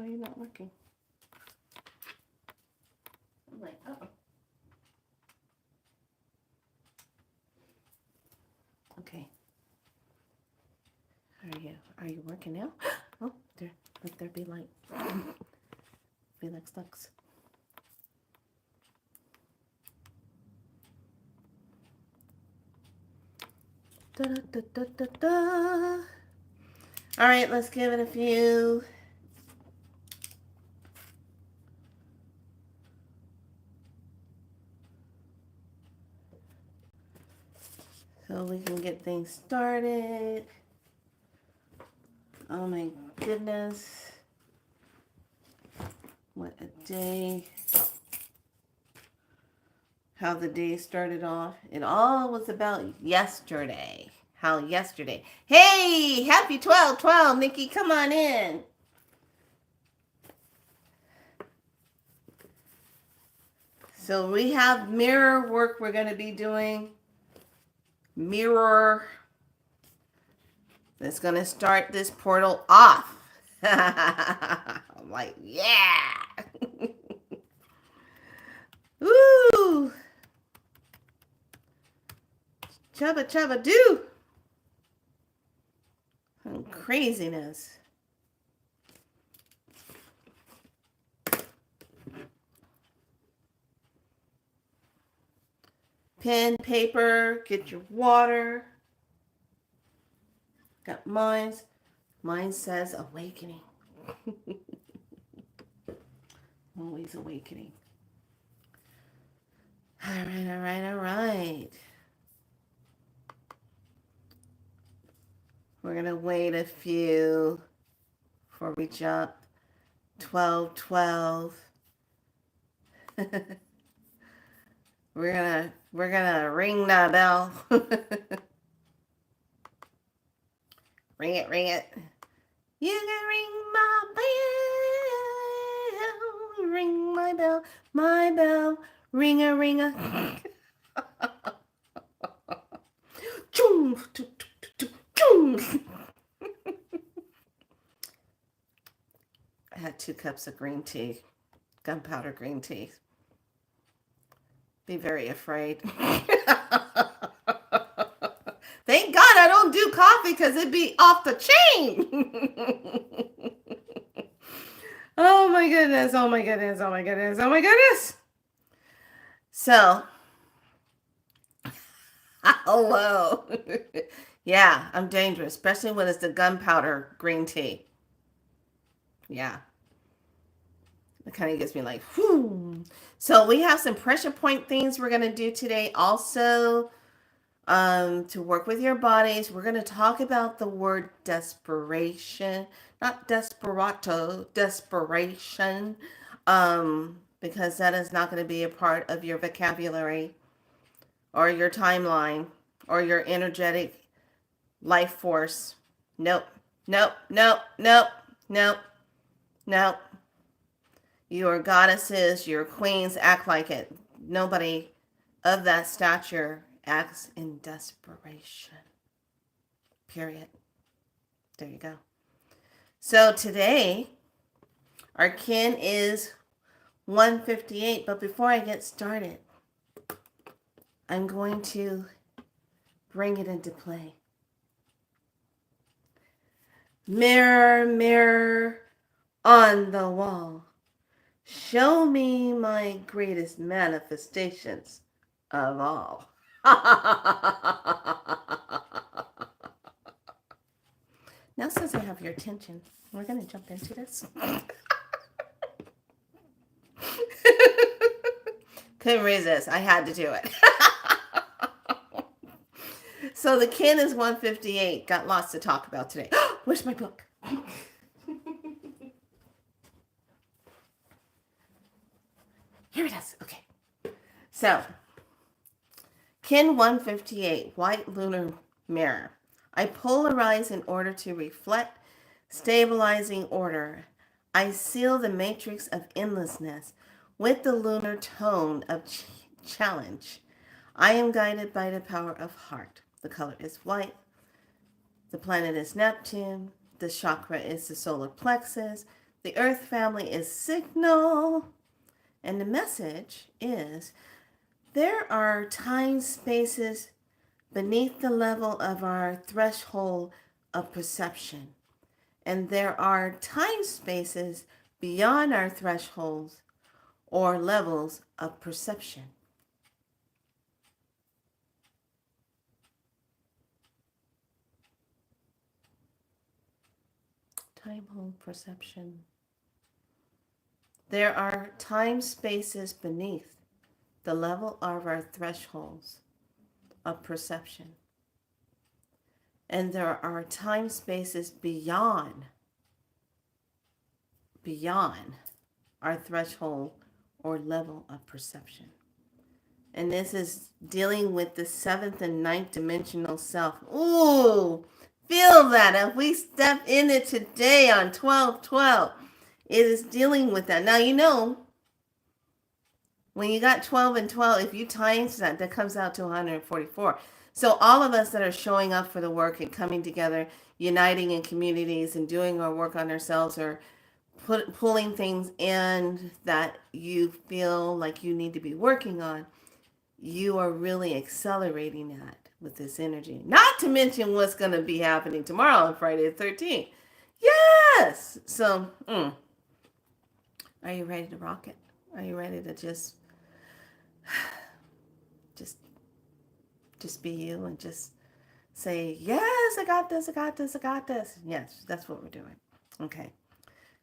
Why are you not working? I'm like, oh. Okay. Are you working now? Oh, there. Let there be light. Felix looks. Da, da, da, da, da, da. All right, let's give it a few. So we can get things started. Oh my goodness. What a day. How the day started off. It all was about yesterday. How yesterday. Hey, happy 12/12, Nikki, come on in. So we have mirror work we're going to be doing. Mirror. That's going to start this portal off. I'm like, yeah. Woo. Chubba chubba doo. Some craziness. Pen, paper, get your water. Got mine. Mine says awakening. Always awakening. All right. We're going to wait a few before we jump. 12/12. We're gonna ring that bell. Ring it. You can ring my bell. Ring my bell. Ring a. Choom, choom. I had 2 cups of green tea, gunpowder green tea. Be very afraid. Thank God I don't do coffee because it'd be off the chain. Oh my goodness. So, hello. Yeah, I'm dangerous, especially when it's the gunpowder green tea. Yeah. It kind of gets me like, whew. So we have some pressure point things we're going to do today. Also, to work with your bodies, we're going to talk about the word desperation, not desperado, desperation, because that is not going to be a part of your vocabulary or your timeline or your energetic life force. Nope. Your goddesses, your queens act like it. Nobody of that stature acts in desperation. Period. There you go. So today, our kin is 158. But before I get started, I'm going to bring it into play. Mirror, mirror on the wall. Show me my greatest manifestations of all. Now, since I have your attention, we're going to jump into this. Couldn't resist. I had to do it. So the kin is 158. Got lots to talk about today. Where's my book? Here it is. Okay. So, kin 158, white lunar mirror. I polarize in order to reflect, stabilizing order. I seal the matrix of endlessness with the lunar tone of challenge. I am guided by the power of heart. The color is white. The planet is Neptune. The chakra is the solar plexus. The Earth family is signal. And the message is there are time spaces beneath the level of our threshold of perception. And there are time spaces beyond our thresholds or levels of perception. Time hold perception. There are time spaces beneath the level of our thresholds of perception. And there are time spaces beyond our threshold or level of perception. And this is dealing with the seventh and ninth dimensional self. Ooh, feel that. If we step in it today on 12/12, it is dealing with that. Now, you know, when you got 12 and 12, if you times that, that comes out to 144. So all of us that are showing up for the work and coming together, uniting in communities and doing our work on ourselves, or pulling things in that you feel like you need to be working on, you are really accelerating that with this energy. Not to mention what's going to be happening tomorrow on Friday the 13th. Yes! So, are you ready to rock it? Are you ready to just be you and just say, yes, I got this, I got this, I got this. Yes, that's what we're doing. Okay.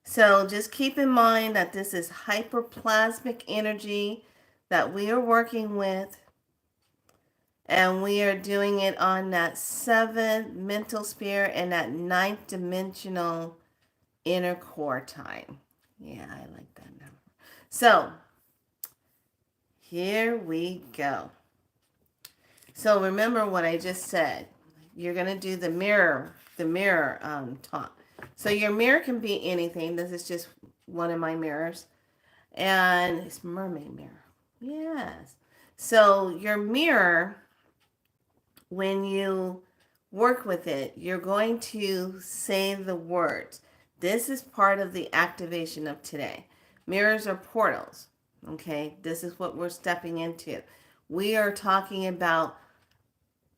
So just keep in mind that this is hyperplasmic energy that we are working with. And we are doing it on that seventh mental sphere and that ninth dimensional inner core time. Yeah, I like that number. So here we go. So remember what I just said. You're going to do the mirror talk. So your mirror can be anything. This is just one of my mirrors. And it's mermaid mirror. Yes. So your mirror, when you work with it, you're going to say the words. This is part of the activation of today. Mirrors are portals. Okay. This is what we're stepping into. We are talking about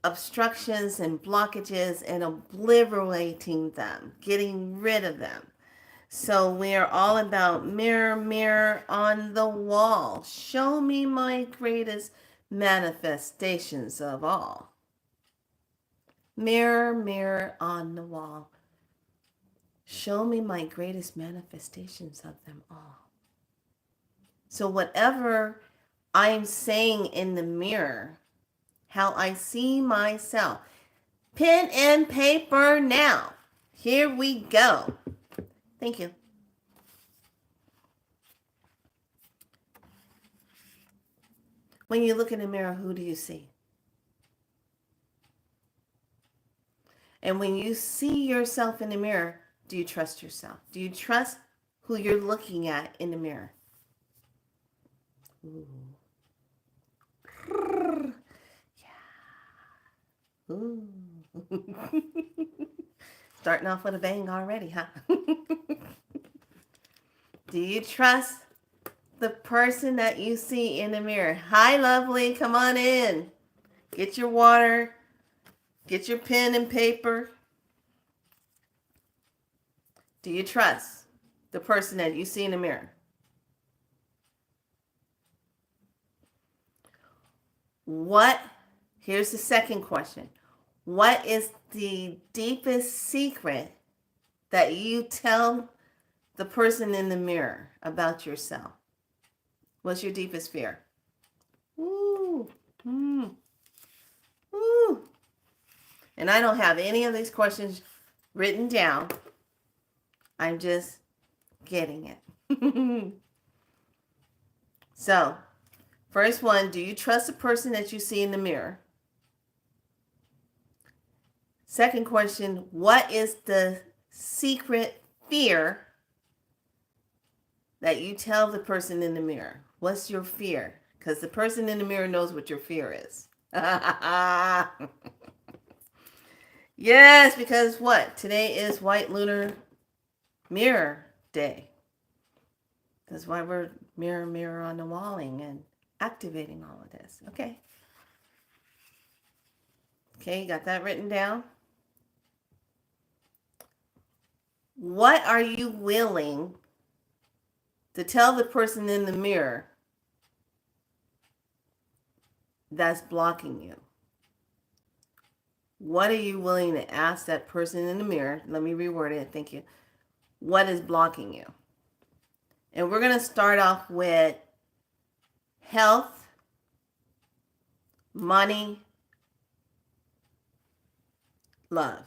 obstructions and blockages and obliterating them, getting rid of them. So we are all about mirror, mirror on the wall. Show me my greatest manifestations of all. Mirror, mirror on the wall. Show me my greatest manifestations of them all. So whatever I'm saying in the mirror, how I see myself. Pen and paper now. Here we go. Thank you. When you look in the mirror, who do you see? And when you see yourself in the mirror, do you trust yourself? Do you trust who you're looking at in the mirror? Ooh. Yeah. Ooh. Starting off with a bang already, huh? Do you trust the person that you see in the mirror? Hi, lovely. Come on in. Get your water. Get your pen and paper. Do you trust the person that you see in the mirror? Here's the second question. What is the deepest secret that you tell the person in the mirror about yourself? What's your deepest fear? Ooh. Ooh. And I don't have any of these questions written down. I'm just getting it. So, first one, do you trust the person that you see in the mirror? Second question, what is the secret fear that you tell the person in the mirror? What's your fear? Because the person in the mirror knows what your fear is. Yes, because what? Today is White Lunar Mirror day. That's why we're mirror, mirror on the walling and activating all of this. Okay. Okay, you got that written down? What are you willing to tell the person in the mirror that's blocking you? What are you willing to ask that person in the mirror? Let me reword it. Thank you. What is blocking you? And we're going to start off with health, money, love,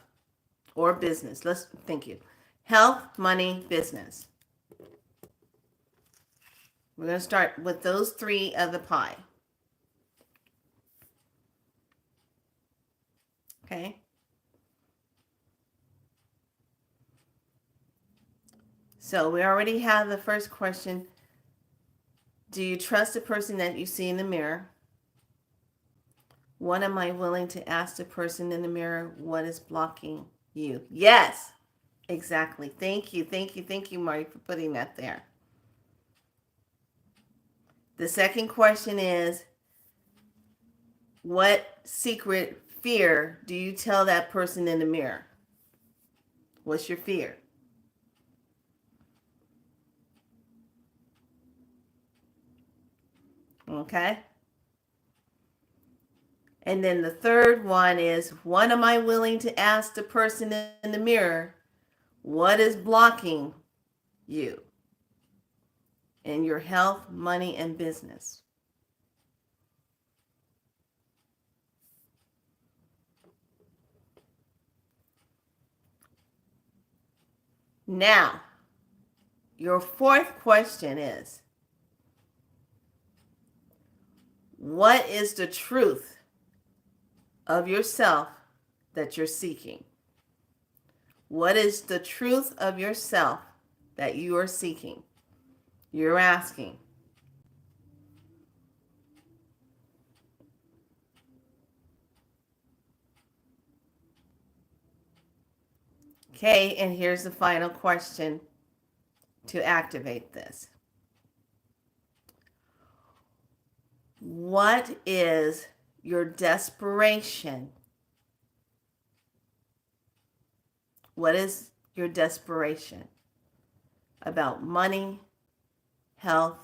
or business. Thank you. Health, money, business. We're going to start with those three of the pie. Okay? So we already have the first question. Do you trust the person that you see in the mirror? What am I willing to ask the person in the mirror? What is blocking you? Yes, exactly. Thank you, thank you, thank you, Marty, for putting that there. The second question is, what secret fear do you tell that person in the mirror? What's your fear? Okay. And then the third one is, what am I willing to ask the person in the mirror? What is blocking you in your health, money, and business? Now, your fourth question is, what is the truth of yourself that you're seeking? What is the truth of yourself that you are seeking? You're asking. Okay, and here's the final question to activate this. What is your desperation? What is your desperation about money, health,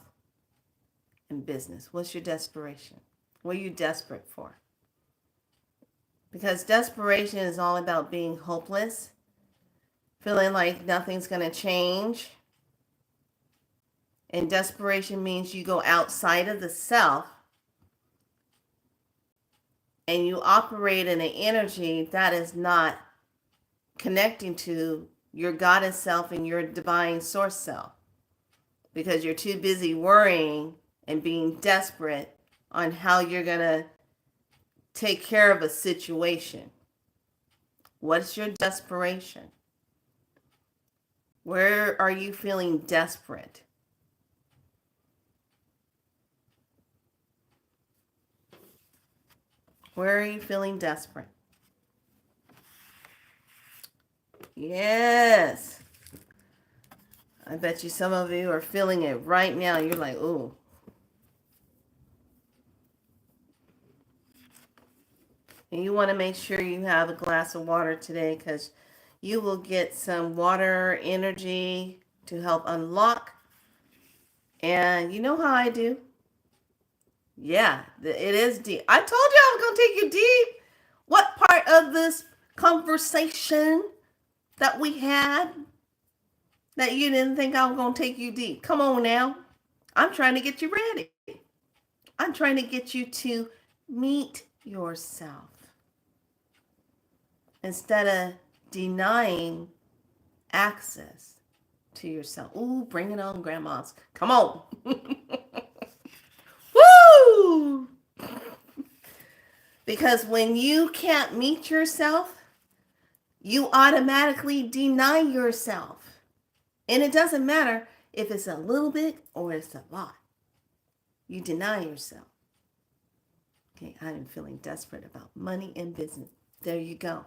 and business? What's your desperation? What are you desperate for? Because desperation is all about being hopeless, feeling like nothing's going to change. And desperation means you go outside of the self and you operate in an energy that is not connecting to your goddess self and your divine source self, because you're too busy worrying and being desperate on how you're going to take care of a situation. What's your desperation? Where are you feeling desperate? Where are you feeling desperate? Yes. I bet you some of you are feeling it right now. You're like, ooh. And you want to make sure you have a glass of water today, because you will get some water energy to help unlock. And you know how I do? Yeah, it is deep. I told you I was going to take you deep. What part of this conversation that we had that you didn't think I was going to take you deep? Come on now. I'm trying to get you ready. I'm trying to get you to meet yourself instead of denying access to yourself. Ooh, bring it on, grandmas. Come on. Woo! Because when you can't meet yourself, you automatically deny yourself. And it doesn't matter if it's a little bit or it's a lot. You deny yourself. Okay, I am feeling desperate about money and business. There you go.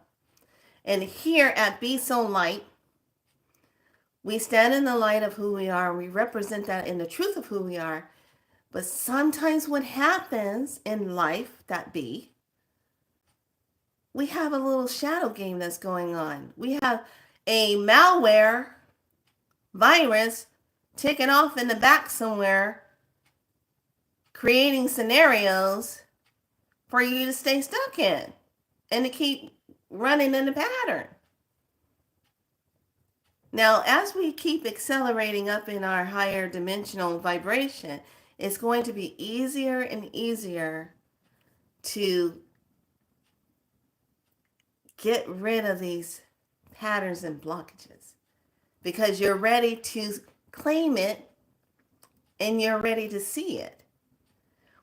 And here at Be So Light, We stand in the light of who we are. We represent that in the truth of who we are. But sometimes what happens in life, that be, we have a little shadow game that's going on. We have a malware virus ticking off in the back somewhere, creating scenarios for you to stay stuck in and to keep running in the pattern. Now, as we keep accelerating up in our higher dimensional vibration, it's going to be easier and easier to get rid of these patterns and blockages because you're ready to claim it and you're ready to see it.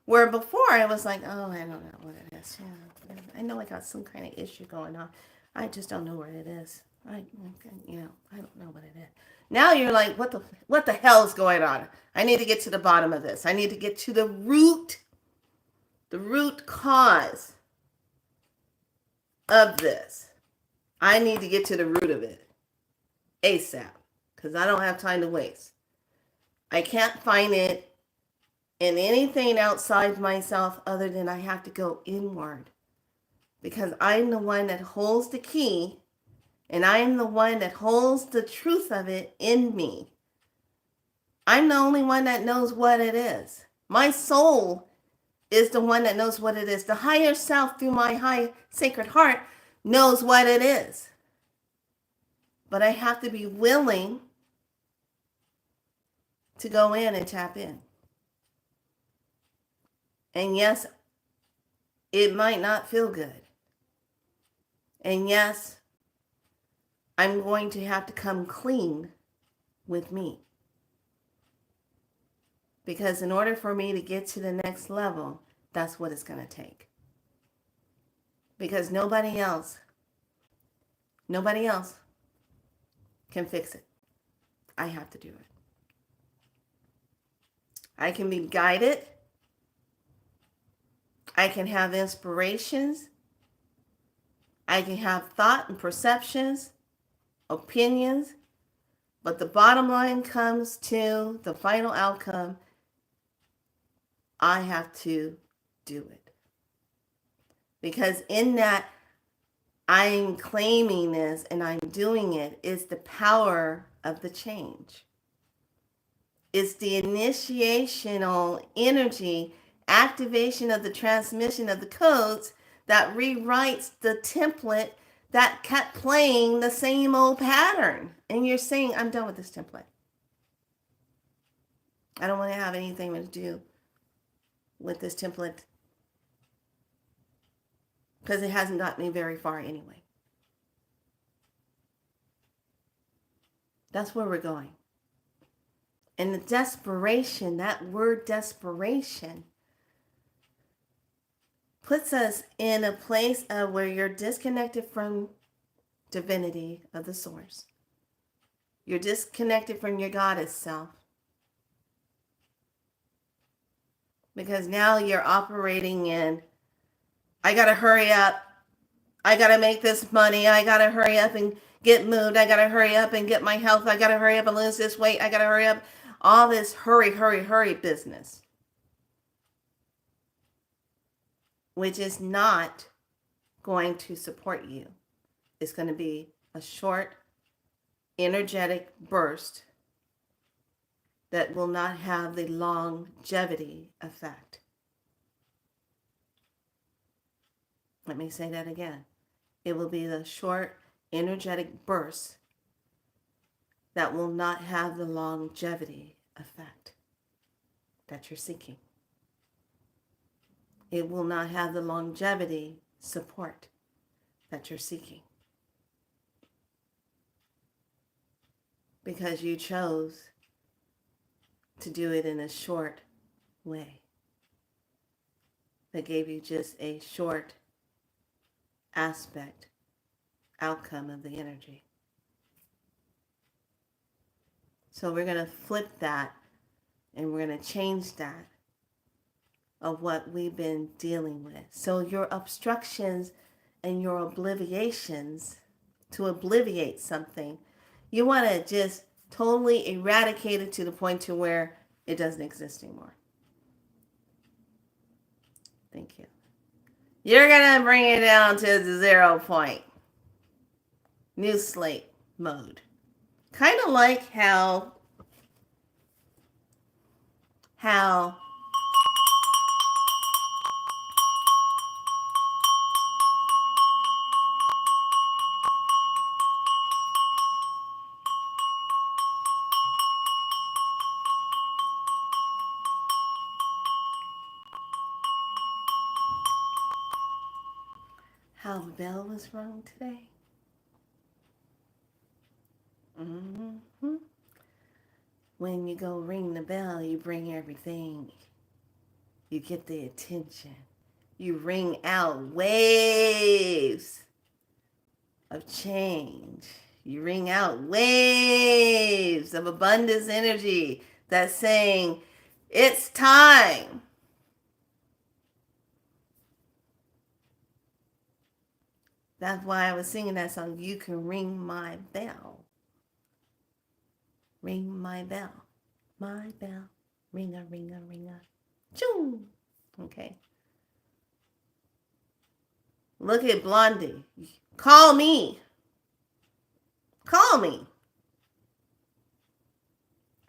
Where before I was like, oh, I don't know what it is. Yeah, I know I got some kind of issue going on. I just don't know what it is. I don't know what it is. Now you're like, what the hell is going on? I need to get to the bottom of this. I need to get to the root cause of this. I need to get to the root of it ASAP because I don't have time to waste. I can't find it in anything outside myself other than I have to go inward because I'm the one that holds the key and I am the one that holds the truth of it in me. I'm the only one that knows what it is. My soul is the one that knows what it is. The higher self through my high sacred heart knows what it is. But I have to be willing to go in and tap in. And yes, it might not feel good. And yes, I'm going to have to come clean with me. Because in order for me to get to the next level, that's what it's going to take. Because nobody else can fix it. I have to do it. I can be guided. I can have inspirations. I can have thought and perceptions, opinions. But the bottom line comes to the final outcome. I have to do it. Because in that, I'm claiming this and I'm doing it is the power of the change. It's the initiational energy, activation of the transmission of the codes that rewrites the template that kept playing the same old pattern. And you're saying, I'm done with this template. I don't want to have anything to do with this template because it hasn't got me very far anyway. That's where we're going. And the desperation, that word desperation, puts us in a place of where you're disconnected from divinity of the source. You're disconnected from your goddess self. Because now you're operating in, I got to hurry up. I got to make this money. I got to hurry up and get moved. I got to hurry up and get my health. I got to hurry up and lose this weight. I got to hurry up. All this hurry business. Which is not going to support you. It's going to be a short, energetic burst that will not have the longevity effect. Let me say that again. It will be the short, energetic burst that will not have the longevity effect that you're seeking. It will not have the longevity support that you're seeking. Because you chose to do it in a short way that gave you just a short aspect, outcome of the energy. So we're going to flip that and we're going to change that of what we've been dealing with. So your obstructions and your obliviations, to obliviate something, you want to just totally eradicated to the point to where it doesn't exist anymore. Thank you. You're going to bring it down to the 0 point. New slate mode. Kind of like how the bell was rung today. Mm-hmm. When you go ring the bell, you bring everything. You get the attention. You ring out waves of change. You ring out waves of abundance energy that's saying, it's time. That's why I was singing that song, You Can Ring My Bell. Ring my bell. My bell. Ring a, ring a, ring a. Choo! Okay. Look at Blondie. Call me. Call me.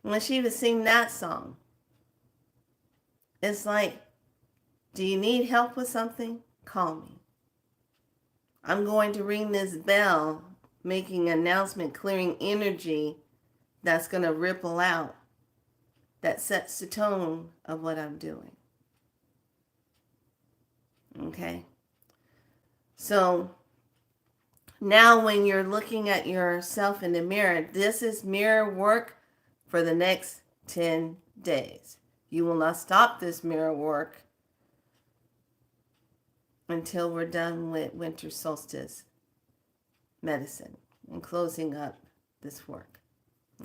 When she was singing that song, it's like, do you need help with something? Call me. I'm going to ring this bell, making an announcement, clearing energy that's going to ripple out, that sets the tone of what I'm doing. Okay? So now when you're looking at yourself in the mirror, this is mirror work for the next 10 days. You will not stop this mirror work until we're done with winter solstice medicine and closing up this work.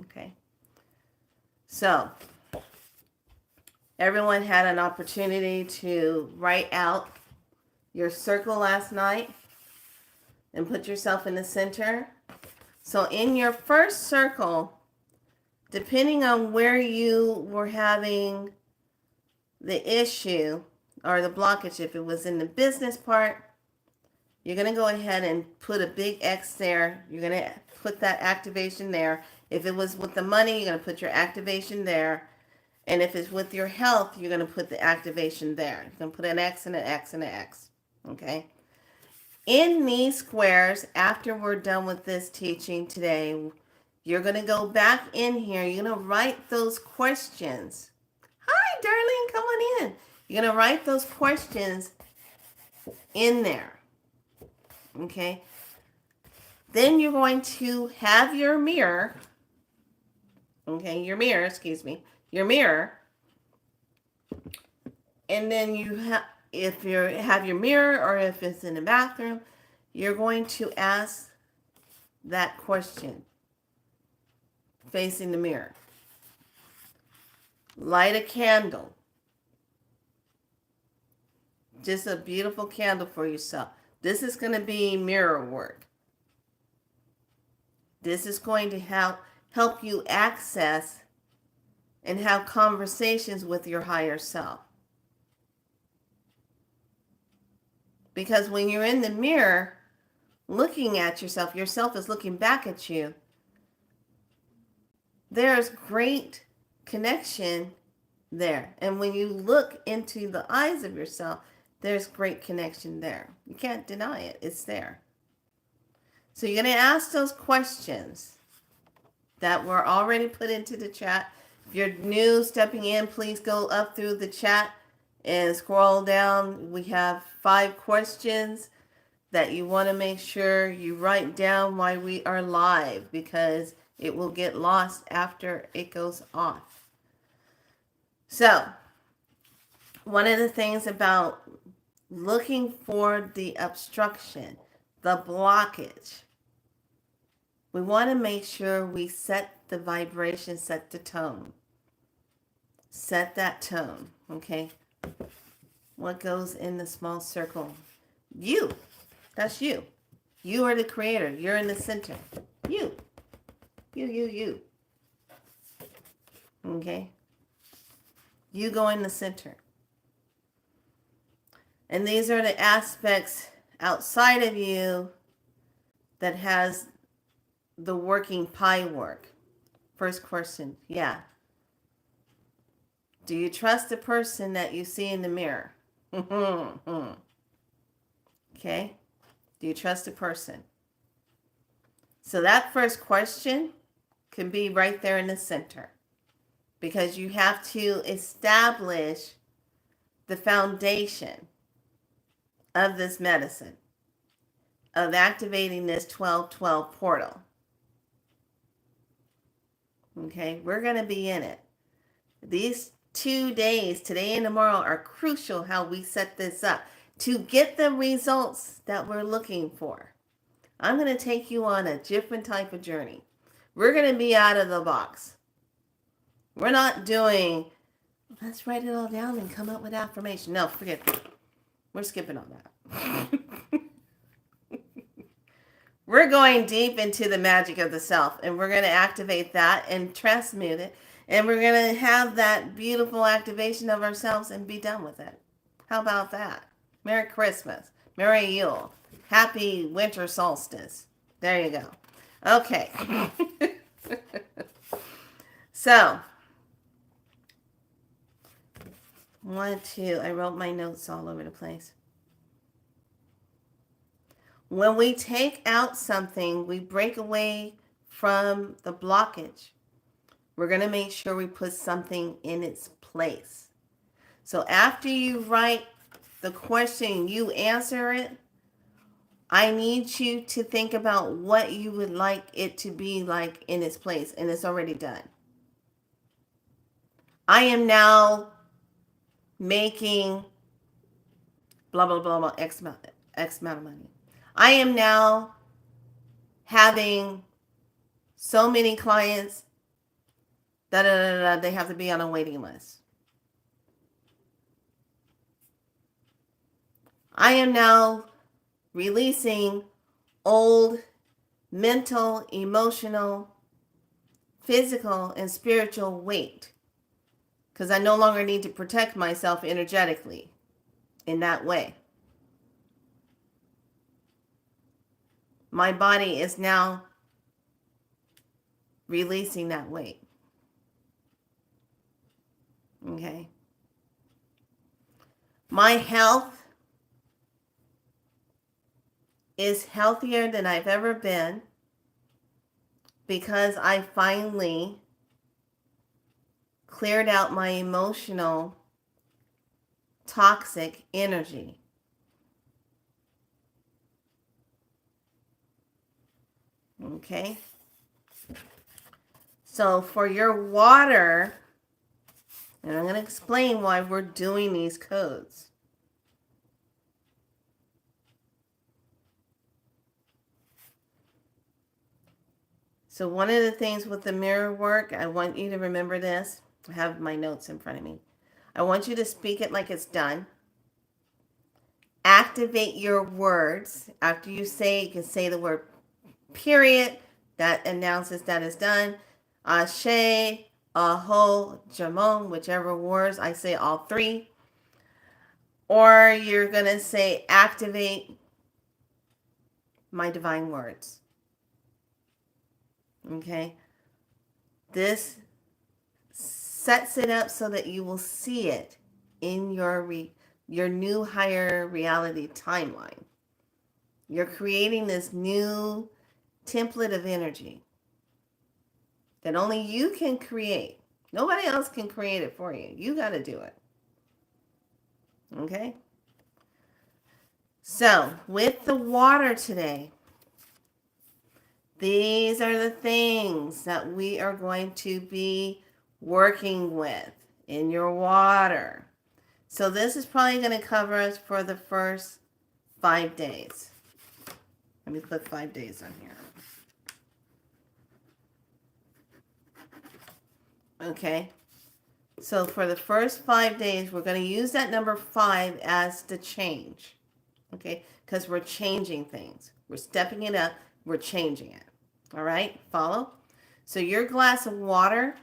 Okay? So, everyone had an opportunity to write out your circle last night and put yourself in the center. So in your first circle, depending on where you were having the issue or the blockage, if it was in the business part, you're going to go ahead and put a big X there. You're going to put that activation there. If it was with the money, you're going to put your activation there. And if it's with your health, you're going to put the activation there. You're going to put an X and an X and an X. Okay? In these squares, after we're done with this teaching today, you're going to go back in here. You're going to write those questions. Hi, darling. Come on in. You're going to write those questions in there. Okay? Then you're going to have your mirror. Okay, your mirror. And then you have, if you have your mirror or if it's in the bathroom, you're going to ask that question facing the mirror. Light a candle. Just a beautiful candle for yourself. This is going to be mirror work. This is going to help you access and have conversations with your higher self. Because when you're in the mirror looking at yourself is looking back at you, there's great connection there. And when you look into the eyes of yourself, there's great connection there. You can't deny it. It's there. So you're going to ask those questions that were already put into the chat. If you're new, stepping in, please go up through the chat and scroll down. We have 5 questions that you want to make sure you write down while we are live, because it will get lost after it goes off. So, one of the things about looking for the obstruction, the blockage, we want to make sure we set the vibration, set the tone. Set that tone, okay? What goes in the small circle? You. That's you. You are the creator. You're in the center. You. Okay? You go in the center. And these are the aspects outside of you that has the working pie work. First question, yeah. Do you trust the person that you see in the mirror? Okay? Do you trust the person? So that first question can be right there in the center because you have to establish the foundation of this medicine, of activating this 1212 portal. Okay? We're going to be in it. These 2 days, today and tomorrow, are crucial how we set this up to get the results that we're looking for. I'm going to take you on a different type of journey. We're going to be out of the box. We're not doing, let's write it all down and come up with affirmation. No, forget that. We're skipping on that. We're going deep into the magic of the self, and we're going to activate that and transmute it. And we're going to have that beautiful activation of ourselves and be done with it. How about that? Merry Christmas. Merry Yule. Happy winter solstice. There you go. Okay. So, I wrote my notes all over the place. When we take out something, we break away from the blockage. We're going to make sure we put something in its place. So after you write the question, you answer it, I need you to think about what you would like it to be like in its place, and it's already done. I am now making blah, blah, blah, blah, X amount of money. I am now having so many clients that they have to be on a waiting list. I am now releasing old mental, emotional, physical, and spiritual weight because I no longer need to protect myself energetically in that way. My body is now releasing that weight. Okay. My health is healthier than I've ever been because I finally cleared out my emotional toxic energy. Okay? So for your water, and I'm going to explain why we're doing these codes. So one of the things with the mirror work, I want you to remember this. I have my notes in front of me. I want you to speak it like it's done. Activate your words. After you say, you can say the word period. That announces that it's done. Ashe, aho, jamon, whichever words. I say all three. Or you're going to say activate my divine words. Okay? This sets it up so that you will see it in your new higher reality timeline. You're creating this new template of energy that only you can create. Nobody else can create it for you. You got to do it. Okay? So, with the water today, these are the things that we are going to be working with in your water. So this is probably going to cover us for the first 5 days. Let me put 5 days on here. Okay. So for the first 5 days, we're going to use that number 5 as the change. Okay. Because we're changing things. We're stepping it up. We're changing it. All right. Follow? So your glass of water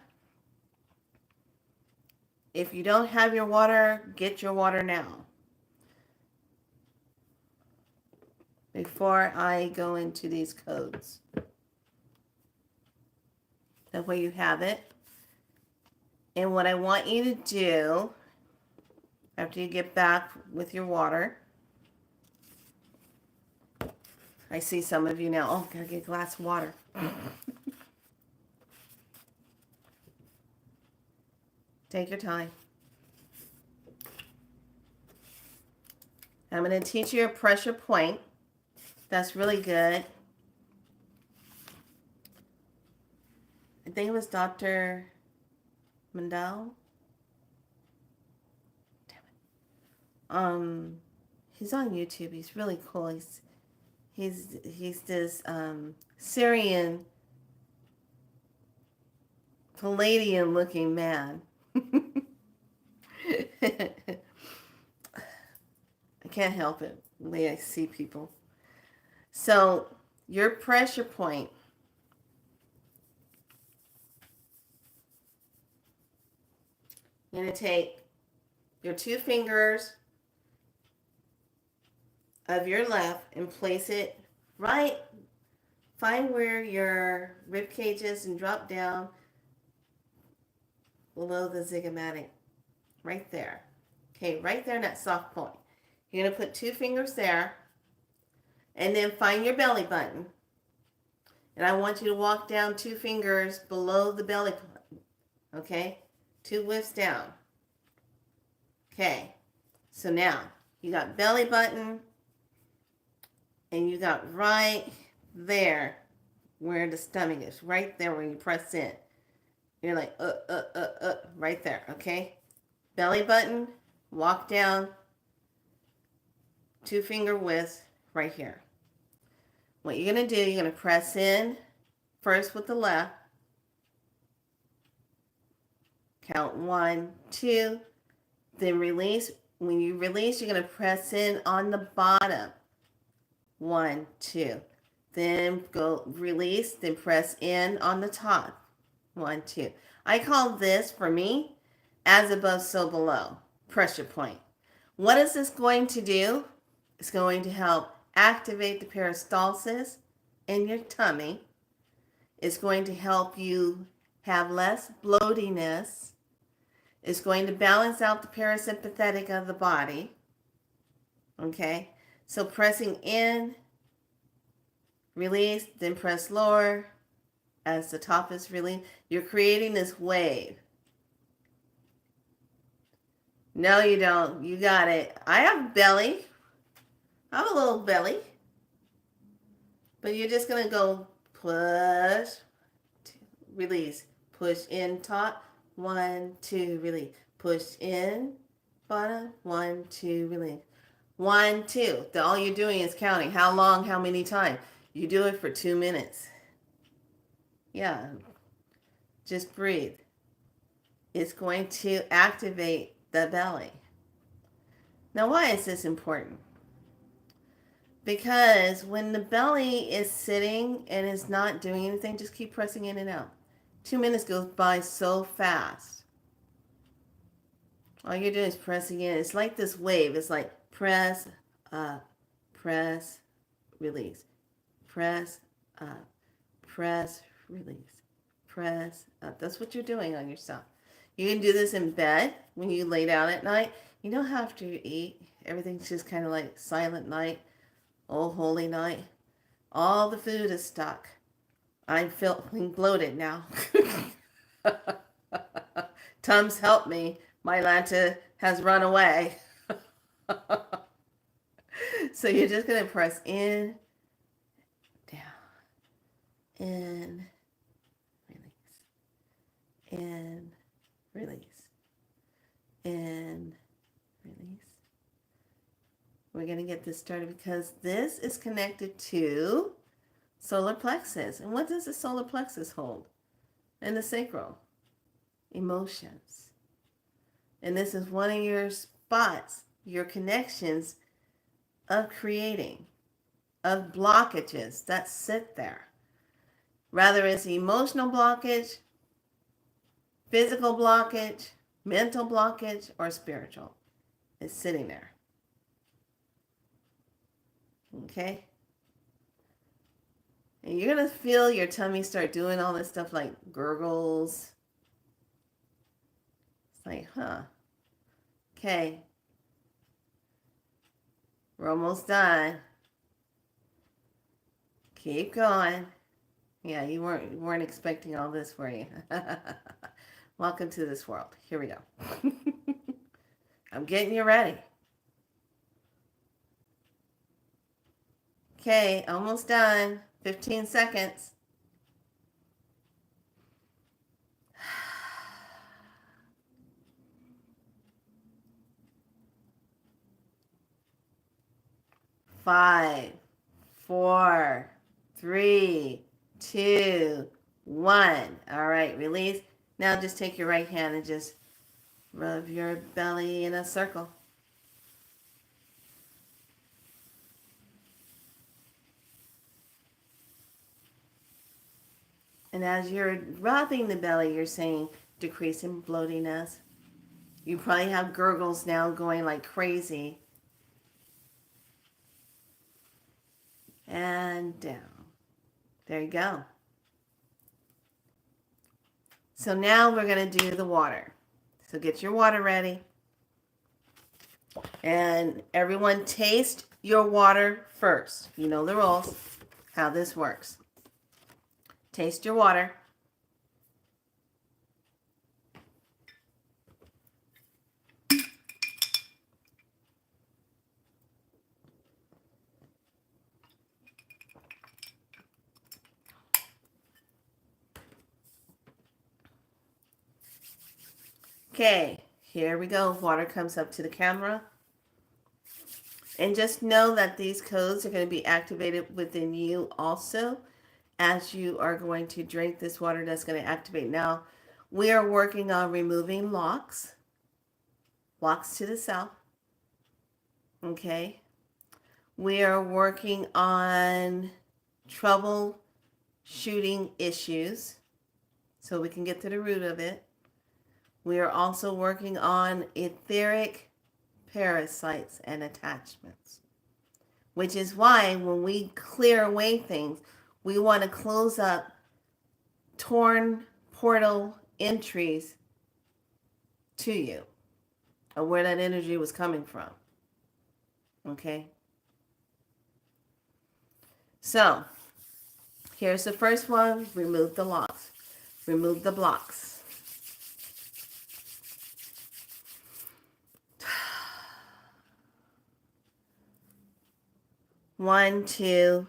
If you don't have your water, get your water now. Before I go into these codes. That way you have it. And what I want you to do, after you get back with your water, I see some of you now, oh, gotta get a glass of water. Take your time. I'm going to teach you a pressure point. That's really good. I think it was Dr. Mandel. He's on YouTube. He's really cool. He's this Syrian Palladian looking man. I can't help it the way I see people. So your pressure point, you're going to take your 2 fingers of your left and place it right, find where your rib cage is and drop down below the zygomatic, right there. Okay, right there in that soft point. You're going to put 2 fingers there and then find your belly button. And I want you to walk down 2 fingers below the belly button. Okay, 2 whiffs down. Okay, so now you got belly button and you got right there where the stomach is, right there when you press in. You're like, right there, okay? Belly button, walk down, 2 finger widths right here. What you're going to do, you're going to press in first with the left. Count 1, 2, then release. When you release, you're going to press in on the bottom. 1, 2. Then go release, then press in on the top. 1, 2. I call this, for me, as above, so below. Pressure point. What is this going to do? It's going to help activate the peristalsis in your tummy. It's going to help you have less bloatiness. It's going to balance out the parasympathetic of the body. Okay? So pressing in, release, then press lower as the top is released. You're creating this wave. No, you don't. You got it. I have belly. I have a little belly. But you're just going to go push, release, push in top, 1, 2, release, push in, bottom, 1, 2, release, 1, 2. All you're doing is counting. How long, how many times? You do it for 2 minutes. Yeah. Just breathe. It's going to activate the belly. Now, why is this important? Because when the belly is sitting and is not doing anything, just keep pressing in and out. 2 minutes goes by so fast. All you're doing is pressing in. It's like this wave. It's like press up, press, release, press up, press, release, press up. That's what you're doing on yourself. You can do this in bed when you lay down at night. You don't have to eat. Everything's just kind of like silent night. Oh, holy night. All the food is stuck. I'm feeling bloated now. Tums, help me. My Lanta has run away. So you're just going to press in, down, in, release, in, release, in, release. We're going to get this started because this is connected to solar plexus. And what does the solar plexus hold? And the sacral. Emotions. And this is one of your spots, your connections of creating, of blockages that sit there. Rather it's emotional blockage, physical blockage, mental blockage or spiritual. It's sitting there. Okay? And you're going to feel your tummy start doing all this stuff like gurgles. It's like, huh. Okay. We're almost done. Keep going. Yeah, you weren't expecting all this, were you? Welcome to this world. Here we go. I'm getting you ready. Okay, almost done. 15 seconds. 5, 4, 3, 2, 1. All right, release. Now just take your right hand and just rub your belly in a circle. And as you're rubbing the belly, you're saying decrease in bloatiness. You probably have gurgles now going like crazy. And down. There you go. So now we're going to do the water. So get your water ready. And everyone taste your water first. You know the rules, how this works. Taste your water. Okay, here we go. Water comes up to the camera. And just know that these codes are going to be activated within you also as you are going to drink this water that's going to activate. Now, we are working on removing blocks to the south. Okay. We are working on troubleshooting issues so we can get to the root of it. We are also working on etheric parasites and attachments, which is why when we clear away things, we want to close up torn portal entries to you of where that energy was coming from. Okay? So, here's the first one. Remove the locks. Remove the blocks. 1, 2,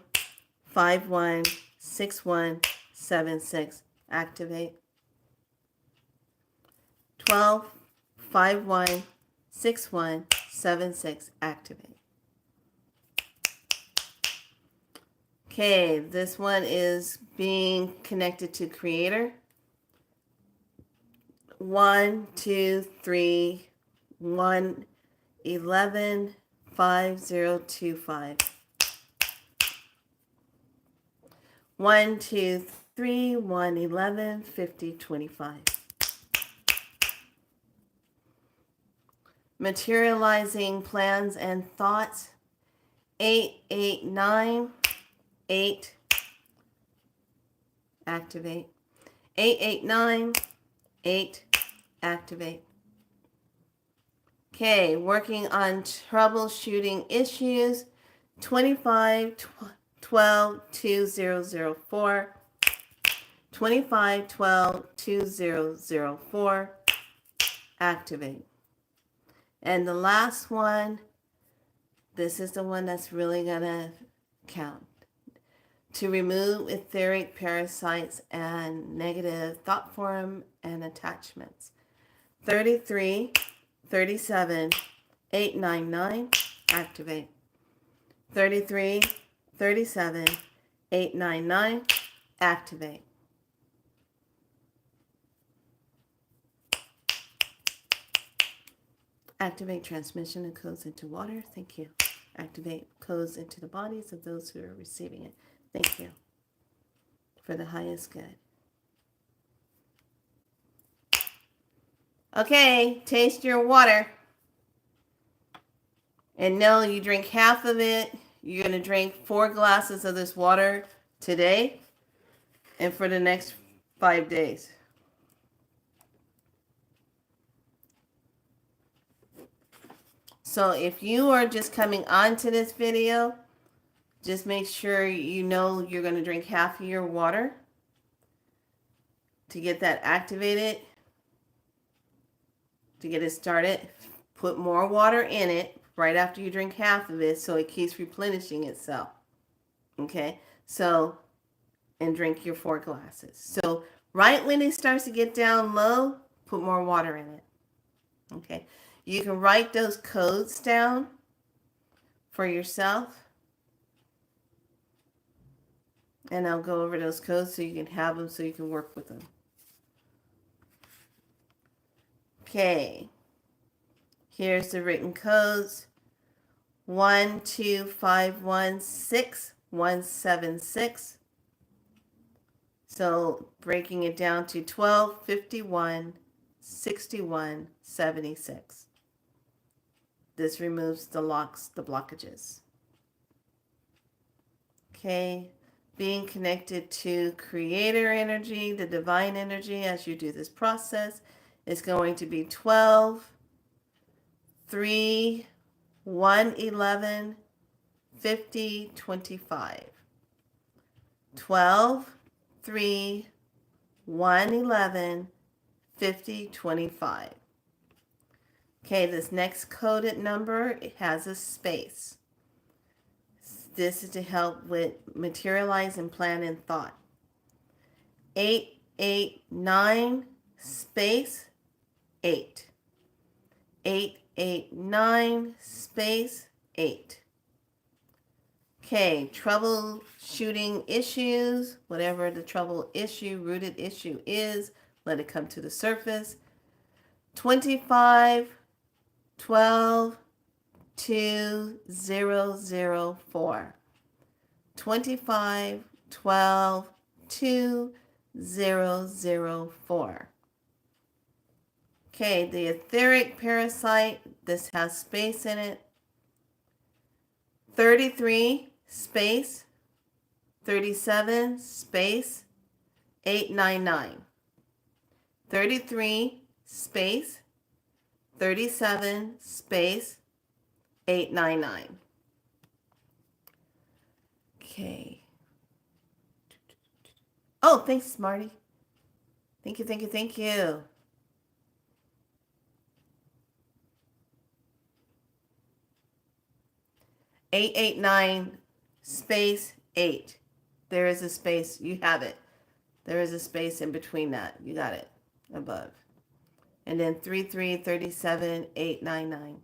5, 1, 6, 1, 7, 6. Activate. 12, 5, 1, 6, 1, 7, 6. Activate. Okay, this one is being connected to Creator. 1, 2, 3, 1, 11, 5, 0, 2, 5. 1, 2, 3, 1, 11, 50, 25. Materializing plans and thoughts. 8, 8, 9, 8. Activate. 8, 8, 9, 8. Activate. Okay, working on troubleshooting issues. 25, 12, 2004. 25, 12, 2004. Activate. And the last one, this is the one that's really going to count. To remove etheric parasites and negative thought form and attachments. 33, 37, 899. Activate. 33, 37, 899. Activate. Activate transmission of codes into water. Thank you. Activate codes into the bodies of those who are receiving it. Thank you. For the highest good. Okay, taste your water. And no, you drink half of it. You're going to drink 4 glasses of this water today and for the next 5 days. So if you are just coming onto this video, just make sure you know you're going to drink half of your water to get that activated, to get it started. Put more water in it right after you drink half of it so it keeps replenishing itself. Okay? So, and drink your 4 glasses. So, right when it starts to get down low, put more water in it. Okay? You can write those codes down for yourself. And I'll go over those codes so you can have them so you can work with them. Okay. Here's the written codes. 12516 So breaking it down to 12, 51, 61, 76. This removes the locks, the blockages. Okay. Being connected to creator energy, the divine energy as you do this process is going to be 12, 3, 1, 11, 50, 25. 12, 3, 1, 11, 50, 25. Okay, this next coded number, it has a space. This is to help with materialize and plan in thought. 889 space 8. 889 space 8. Okay, troubleshooting issues, whatever the trouble issue, rooted issue is, let it come to the surface. 25, 12, 2004. 25, 12, 2004. Okay, the etheric parasite, this has space in it. 33 space 37 space 899. 33 space 37 space 899. Okay. Oh, thanks, Smarty. Thank you, thank you, thank you. 889 space 8. There is a space. You have it. There is a space in between that. You got it. Above. And then 3337 899.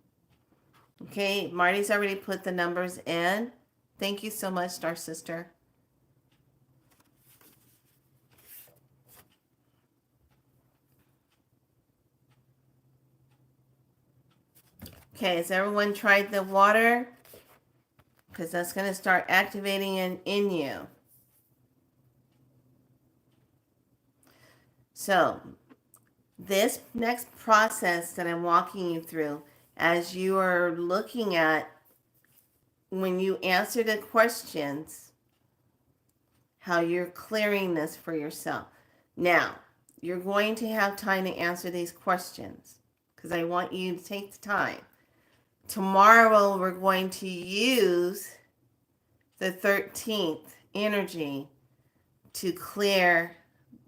Okay, Marty's already put the numbers in. Thank you so much, Star Sister. Okay, has everyone tried the water? Because that's going to start activating in you. So, this next process that I'm walking you through, as you are looking at when you answer the questions, how you're clearing this for yourself. Now, you're going to have time to answer these questions because I want you to take the time. Tomorrow, we're going to use the 13th energy to clear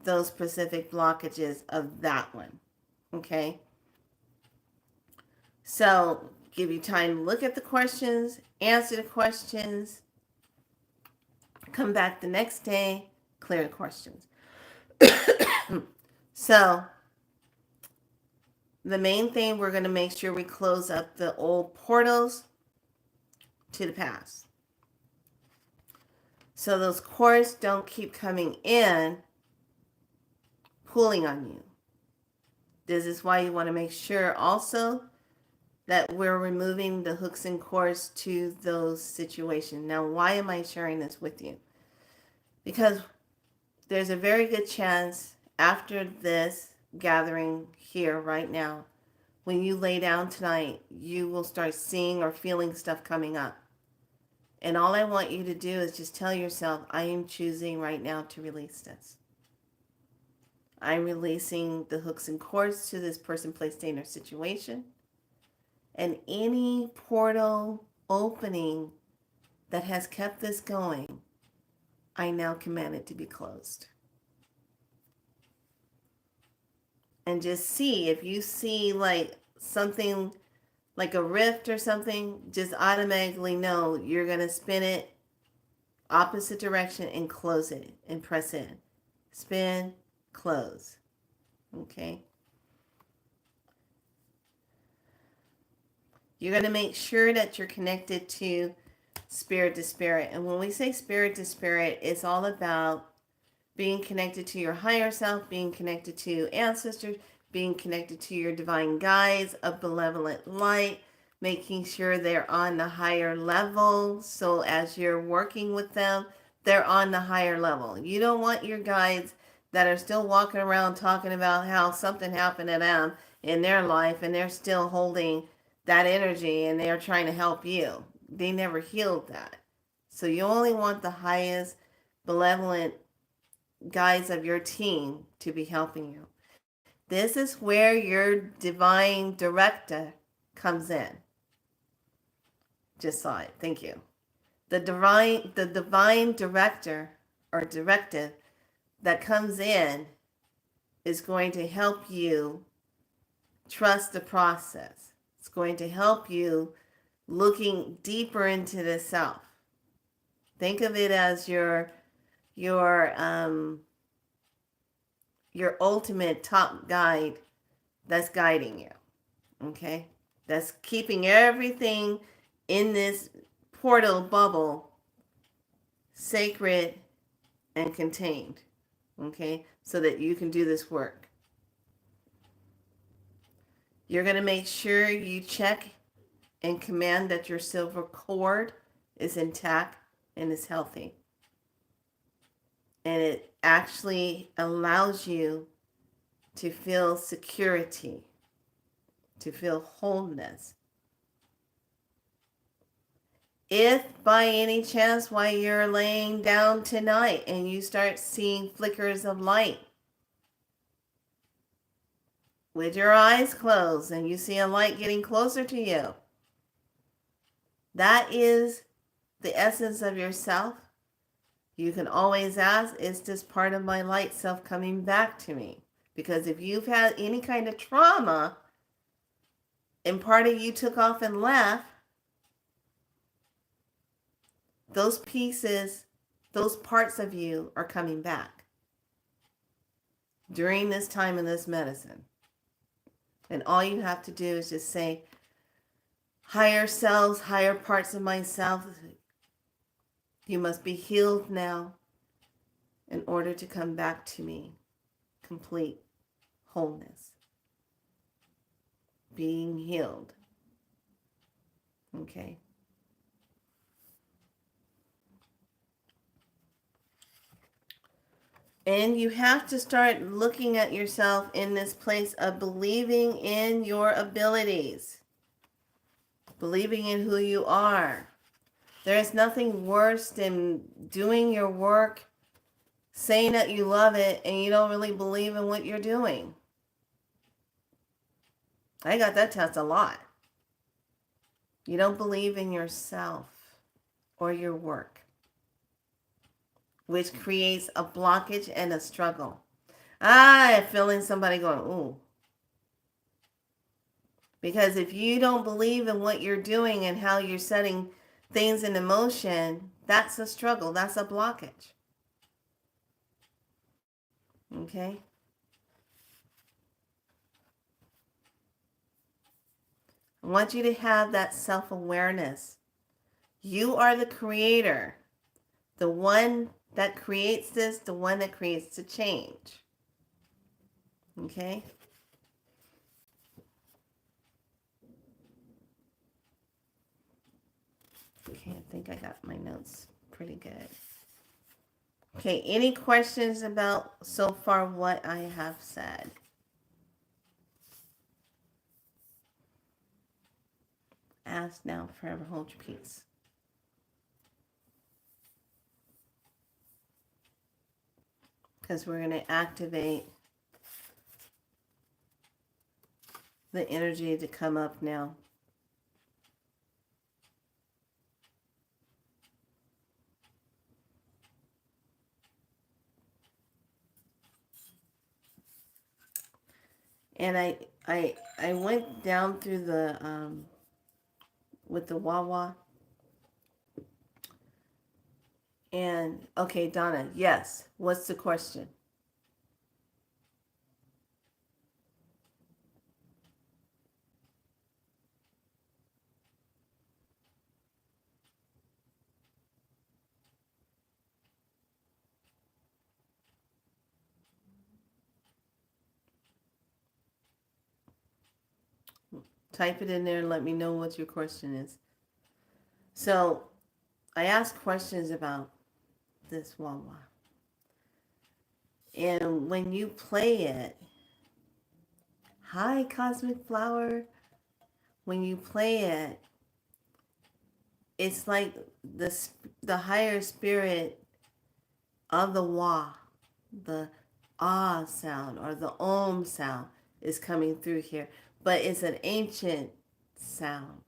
those specific blockages of that one. Okay? So, give you time to look at the questions, answer the questions, come back the next day, clear the questions. So, the main thing, we're going to make sure we close up the old portals to the past. So those cores don't keep coming in, pulling on you. This is why you want to make sure also that we're removing the hooks and cores to those situations. Now, why am I sharing this with you? Because there's a very good chance after this gathering here right now. When you lay down tonight, you will start seeing or feeling stuff coming up. And all I want you to do is just tell yourself, I am choosing right now to release this. I'm releasing the hooks and cords to this person, place, thing, or situation. And any portal opening that has kept this going, I now command it to be closed. And just see, if you see like something like a rift or something, just automatically know you're going to spin it opposite direction and close it and press in. Spin, close. Okay? You're going to make sure that you're connected to spirit to spirit. And when we say spirit to spirit, it's all about being connected to your higher self, being connected to ancestors, being connected to your divine guides of benevolent light, making sure they're on the higher level. So as you're working with them, they're on the higher level. You don't want your guides that are still walking around talking about how something happened to them in their life and they're still holding that energy and they're trying to help you. They never healed that. So you only want the highest benevolent guides of your team to be helping you. This is where your divine director comes in. Just saw it. Thank you. The divine director or directive that comes in is going to help you trust the process. It's going to help you looking deeper into the self. Think of it as your your ultimate top guide that's guiding you. Okay? That's keeping everything in this portal bubble sacred and contained. Okay? So that you can do this work. You're going to make sure you check and command that your silver cord is intact and is healthy. And it actually allows you to feel security, to feel wholeness. If by any chance while you're laying down tonight and you start seeing flickers of light with your eyes closed and you see a light getting closer to you, that is the essence of yourself. You can always ask, is this part of my light self coming back to me? Because if you've had any kind of trauma and part of you took off and left, those pieces, those parts of you are coming back during this time of this medicine. And all you have to do is just say, higher selves, higher parts of myself, you must be healed now in order to come back to me. Complete wholeness. Being healed. Okay. And you have to start looking at yourself in this place of believing in your abilities. Believing in who you are. There is nothing worse than doing your work, saying that you love it, and you don't really believe in what you're doing. I got that test a lot. You don't believe in yourself or your work, which creates a blockage and a struggle. I'm feeling somebody going, ooh. Because if you don't believe in what you're doing and how you're setting things into motion, that's a struggle. That's a blockage. Okay? I want you to have that self-awareness. You are the creator. The one that creates this, the one that creates the change. Okay? Okay, I think I got my notes pretty good. Okay, any questions about so far what I have said? Ask now, forever hold your peace. Because we're going to activate the energy to come up now. And I went down through the with the Wawa. And okay, Donna, yes. What's the question? Type it in there and let me know what your question is. So I asked questions about this Wawa. And when you play it, hi Cosmic Flower, when you play it, it's like the higher spirit of the Wa, the ah sound or the om sound is coming through here. But it's an ancient sound.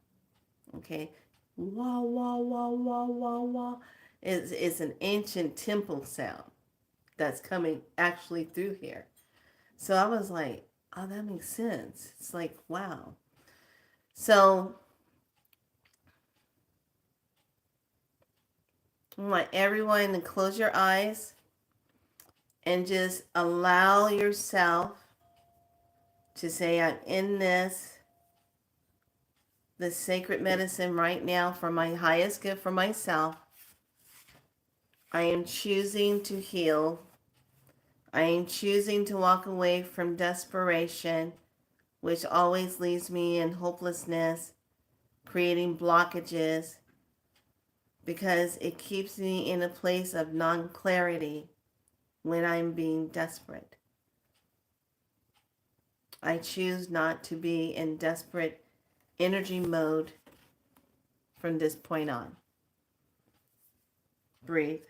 Okay? Wah, wah, wah, wah, wah, wah. It's an ancient temple sound that's coming actually through here. So I was like, oh, that makes sense. It's like, wow. So I want everyone to close your eyes and just allow yourself to say, I'm in this sacred medicine right now for my highest good for myself. I am choosing to heal. I am choosing to walk away from desperation, which always leaves me in hopelessness, creating blockages, because it keeps me in a place of non-clarity when I'm being desperate. I choose not to be in desperate energy mode from this point on. Breathe.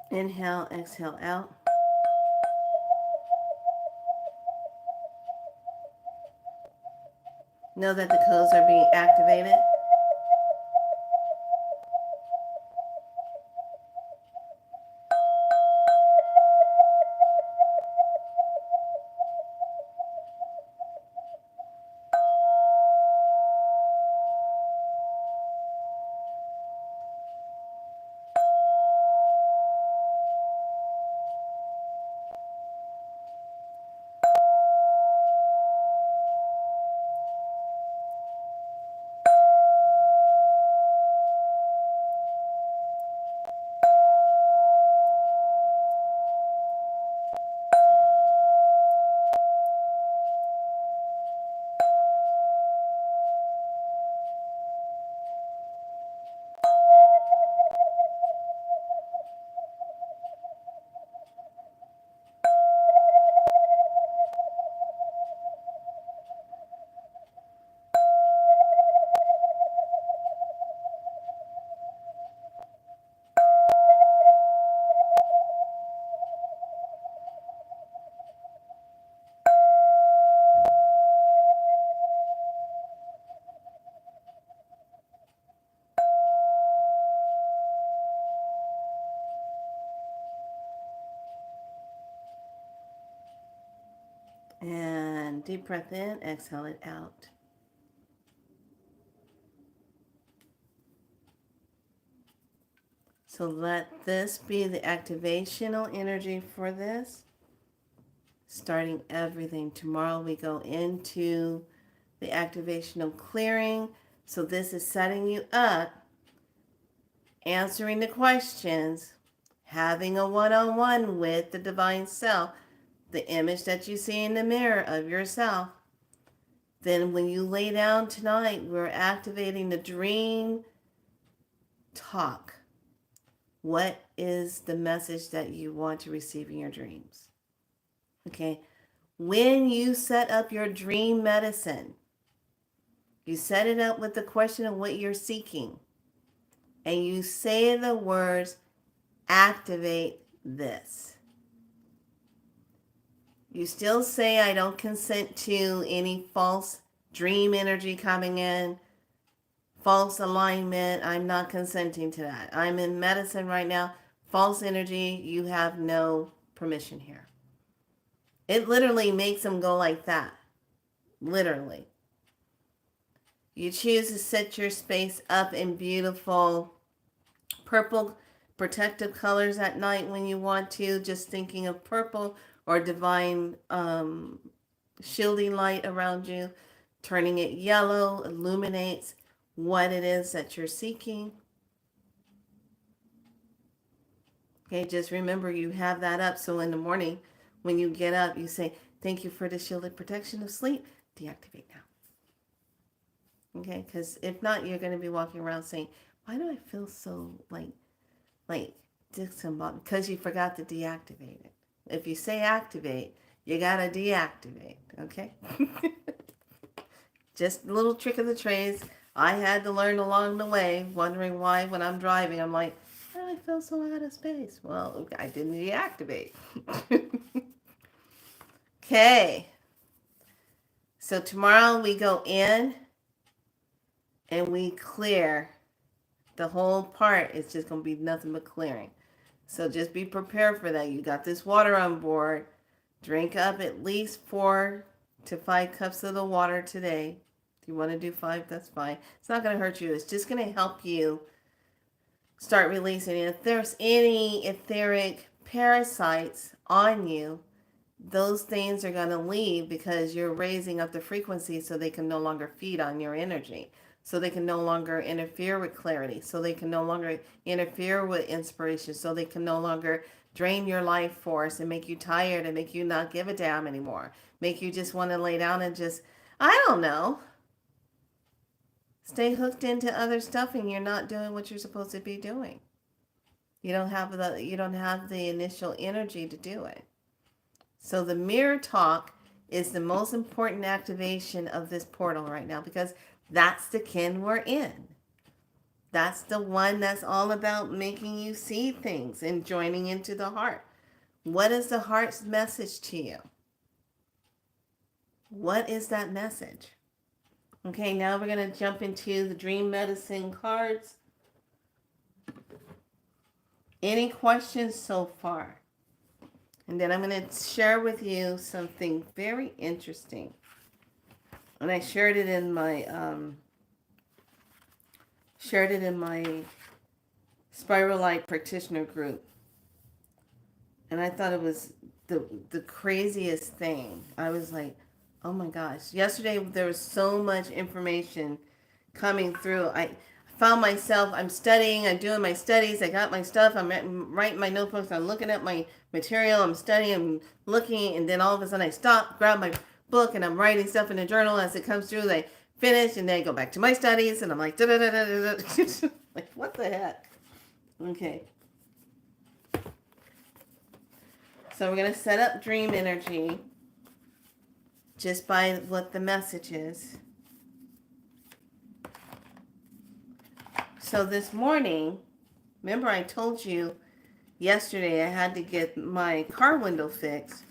Inhale, exhale out. Know that the codes are being activated. And deep breath in, exhale it out. So let this be the activational energy for this. Starting everything. Tomorrow we go into the activational clearing. So this is setting you up, answering the questions, having a one-on-one with the divine self, the image that you see in the mirror of yourself. Then when you lay down tonight, we're activating the dream talk. What is the message that you want to receive in your dreams? Okay. When you set up your dream medicine, you set it up with the question of what you're seeking. And you say the words, activate this. You still say, I don't consent to any false dream energy coming in, false alignment. I'm not consenting to that. I'm in medicine right now. False energy, you have no permission here. It literally makes them go like that. Literally. You choose to set your space up in beautiful purple protective colors at night when you want to, just thinking of purple or divine shielding light around you. Turning it yellow illuminates what it is that you're seeking. Okay, just remember you have that up. So in the morning, when you get up, you say, thank you for the shielded protection of sleep. Deactivate now. Okay, because if not, you're going to be walking around saying, why do I feel so like disembodied? Because you forgot to deactivate it. If you say activate, you got to deactivate. Okay? Just a little trick of the trades I had to learn along the way, wondering why when I'm driving, I'm like, oh, I feel so out of space. Well, I didn't deactivate. Okay. So tomorrow we go in and we clear. The whole part is just going to be nothing but clearing. So just be prepared for that. You got this water on board. Drink up at least 4 to 5 cups of the water today. If you want to do 5, that's fine. It's not going to hurt you. It's just going to help you start releasing it. If there's any etheric parasites on you, those things are going to leave because you're raising up the frequency so they can no longer feed on your energy. So they can no longer interfere with clarity. So they can no longer interfere with inspiration. So they can no longer drain your life force and make you tired and make you not give a damn anymore. Make you just want to lay down and just, I don't know, stay hooked into other stuff and you're not doing what you're supposed to be doing. You don't have the initial energy to do it. So the mirror talk is the most important activation of this portal right now because that's the kin we're in. That's the one that's all about making you see things and joining into the heart. What is the heart's message to you? What is that message? Okay, now we're going to jump into the dream medicine cards. Any questions so far? And then I'm going to share with you something very interesting. And I shared it in my Spiral Light practitioner group. And I thought it was the craziest thing. I was like, oh my gosh. Yesterday there was so much information coming through. I found myself, I'm studying, I'm doing my studies, I got my stuff, I'm writing my notebooks, I'm looking at my material, I'm studying, I'm looking, and then all of a sudden I stop, grab my book, and I'm writing stuff in the journal as it comes through. I finish, and then I go back to my studies, and I'm like, da-da-da-da-da-da. Like, what the heck? Okay. So we're going to set up dream energy just by what the message is. So this morning, remember I told you yesterday I had to get my car window fixed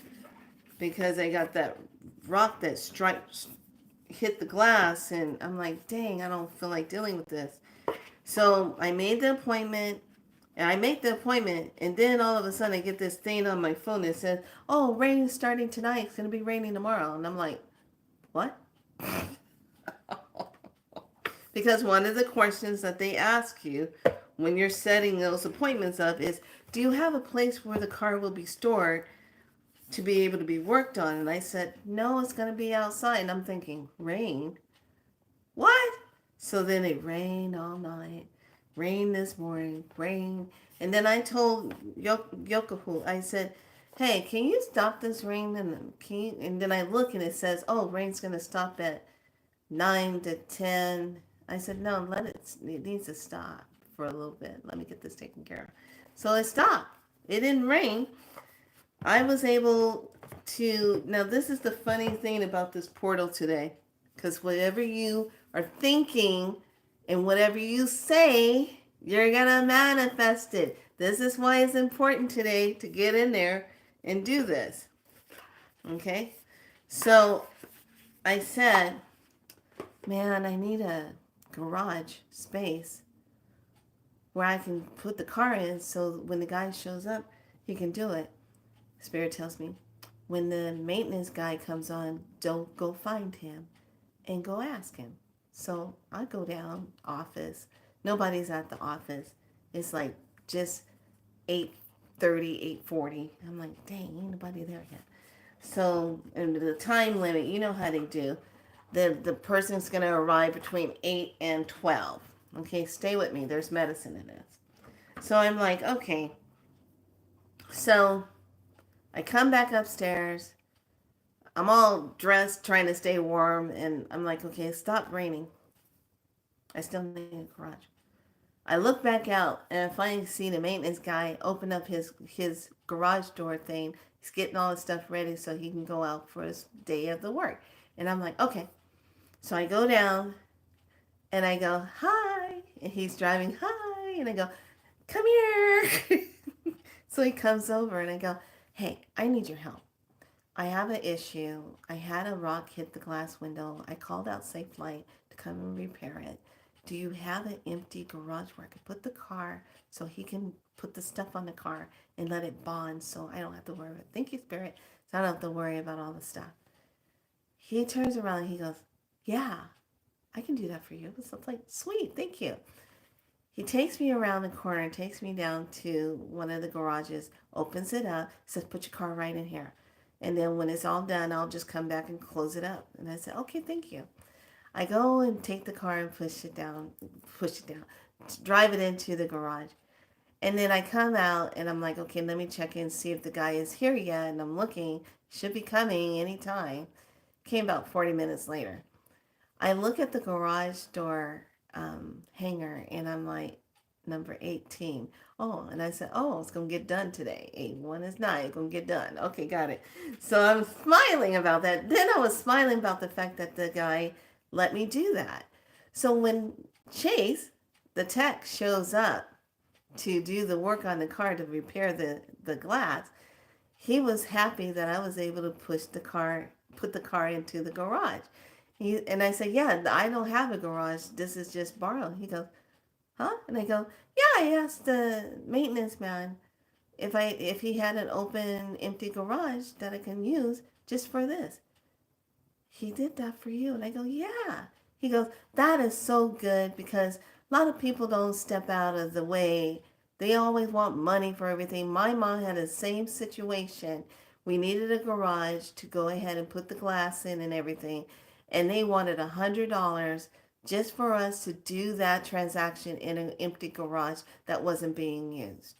because I got that rock that hit the glass, and I'm like, dang, I don't feel like dealing with this. So I made the appointment, and then all of a sudden I get this thing on my phone that says, oh, rain starting tonight, it's going to be raining tomorrow. And I'm like, what? Because one of the questions that they ask you, when you're setting those appointments up is, do you have a place where the car will be stored to be able to be worked on? And I said, no, it's going to be outside. And I'm thinking, rain? What? So then it rained all night, rained this morning, rain. And then I told Yokohu, I said, hey, can you stop this rain? And then I look and it says, oh, rain's going to stop at 9 to 10. I said, no, it needs to stop for a little bit. Let me get this taken care of. So it stopped. It didn't rain. I was able to, now this is the funny thing about this portal today, because whatever you are thinking and whatever you say, you're going to manifest it. This is why it's important today to get in there and do this. Okay? So I said, man, I need a garage space where I can put the car in so when the guy shows up, he can do it. Spirit tells me, when the maintenance guy comes on, don't go find him and go ask him. So I go down, office. Nobody's at the office. It's like just 8:30, 8:40. I'm like, dang, ain't nobody there yet. So, and the time limit, you know how they do. The person's going to arrive between 8 and 12. Okay, stay with me. There's medicine in this. So I'm like, okay. So I come back upstairs. I'm all dressed, trying to stay warm, and I'm like, okay, stop raining. I still need a garage. I look back out, and I finally see the maintenance guy open up his garage door thing. He's getting all his stuff ready so he can go out for his day of the work. And I'm like, okay. So I go down, and I go, hi. And he's driving, hi. And I go, come here. So he comes over, and I go, hey, I need your help. I have an issue. I had a rock hit the glass window. I called out Safe Light to come and repair it. Do you have an empty garage where I could put the car so he can put the stuff on the car and let it bond so I don't have to worry about it? Thank you, Spirit. So I don't have to worry about all the stuff. He turns around and he goes, yeah, I can do that for you. So it's like, sweet, thank you. He takes me around the corner, takes me down to one of the garages, opens it up, says, put your car right in here. And then when it's all done, I'll just come back and close it up. And I said, okay, thank you. I go and take the car and push it down, drive it into the garage. And then I come out and I'm like, okay, let me check in, see if the guy is here yet. And I'm looking, should be coming anytime. Came about 40 minutes later. I look at the garage door hanger and I'm like, number 18. Oh, and I said, oh, it's going to get done today. 8-1 is 9, going to get done. Okay, got it. So I'm smiling about that. Then I was smiling about the fact that the guy let me do that. So when Chase, the tech, shows up to do the work on the car to repair the glass, he was happy that I was able to put the car into the garage. And I said, yeah, I don't have a garage. This is just borrowed. He goes, huh? And I go, yeah, I asked the maintenance man if he had an open, empty garage that I can use just for this. He did that for you. And I go, yeah. He goes, that is so good because a lot of people don't step out of the way. They always want money for everything. My mom had the same situation. We needed a garage to go ahead and put the glass in and everything. And they wanted $100 just for us to do that transaction in an empty garage that wasn't being used.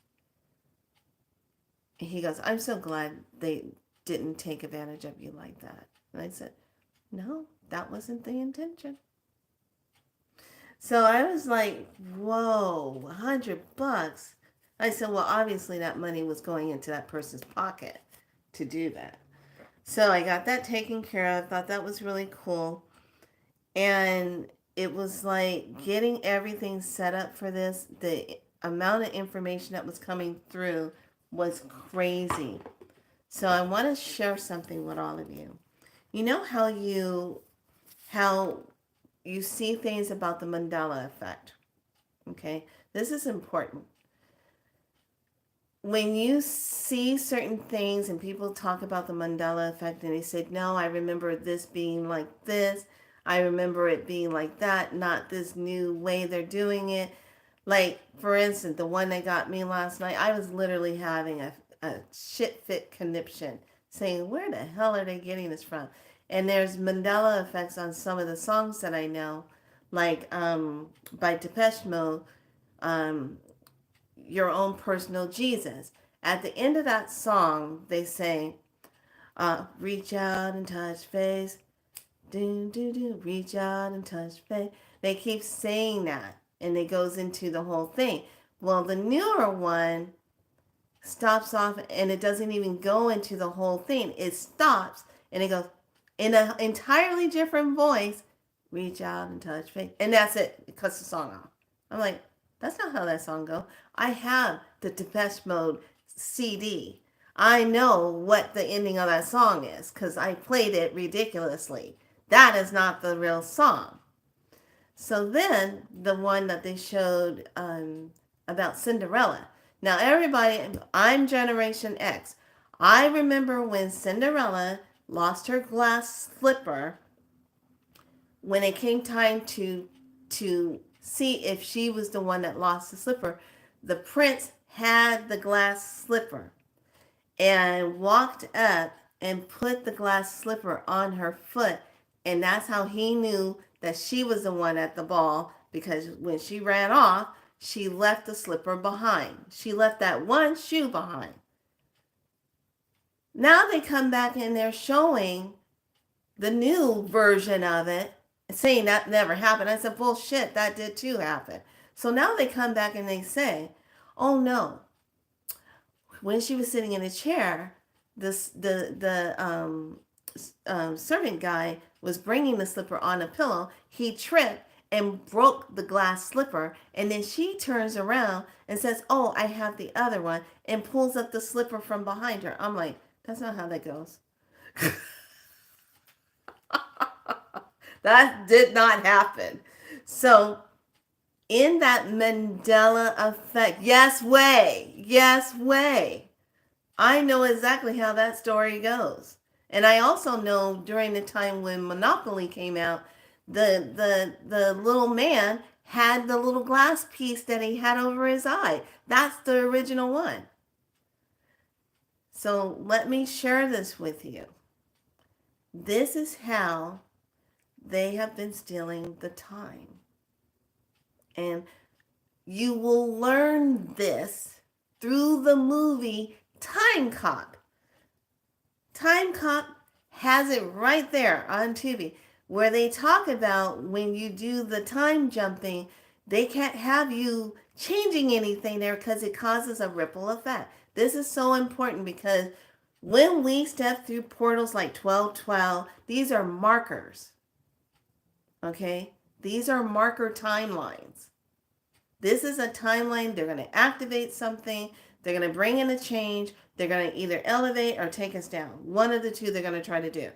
And he goes, I'm so glad they didn't take advantage of you like that. And I said, no, that wasn't the intention. So I was like, whoa, $100. I said, well, obviously that money was going into that person's pocket to do that. So I got that taken care of. Thought that was really cool. And it was like getting everything set up for this. The amount of information that was coming through was crazy. So I want to share something with all of you. You know how you see things about the Mandela effect. Okay? This is important. When you see certain things and people talk about the Mandela effect and they say, no, I remember this being like this. I remember it being like that, not this new way they're doing it. Like, for instance, the one that got me last night, I was literally having a shit fit conniption, saying, where the hell are they getting this from? And there's Mandela effects on some of the songs that I know, like by Depeche Mode, um, Your Own Personal Jesus. At the end of that song, they say, reach out and touch face, do, do, do, reach out and touch face. They keep saying that, and it goes into the whole thing. Well, the newer one stops off, and it doesn't even go into the whole thing. It stops, and it goes in an entirely different voice, reach out and touch face. And that's it. It cuts the song off. I'm like, that's not how that song goes. I have the Depeche Mode CD. I know what the ending of that song is because I played it ridiculously. That is not the real song. So then the one that they showed about Cinderella. Now everybody, I'm Generation X. I remember when Cinderella lost her glass slipper. When it came time to see if she was the one that lost the slipper, the prince had the glass slipper and walked up and put the glass slipper on her foot. And that's how he knew that she was the one at the ball, because when she ran off, she left the slipper behind. She left that one shoe behind. Now they come back and they're showing the new version of it, saying that never happened. I said, bullshit, that did too happen. So now they come back and they say, oh no, when she was sitting in a chair, the servant guy was bringing the slipper on a pillow. He tripped and broke the glass slipper, and then she turns around and says, oh, I have the other one, and pulls up the slipper from behind her. I'm like, that's not how that goes. That did not happen. So in that Mandela effect, yes way, I know exactly how that story goes. And I also know during the time when Monopoly came out, the little man had the little glass piece that he had over his eye. That's the original one. So let me share this with you. This is how they have been stealing the time. And you will learn this through the movie Time Cop. Time Cop has it right there on Tubi, where they talk about when you do the time jumping, they can't have you changing anything there because it causes a ripple effect. This is so important because when we step through portals like 1212, these are markers. Okay? These are marker timelines. This is a timeline. They're going to activate something. They're going to bring in a change. They're going to either elevate or take us down. One of the two they're going to try to do.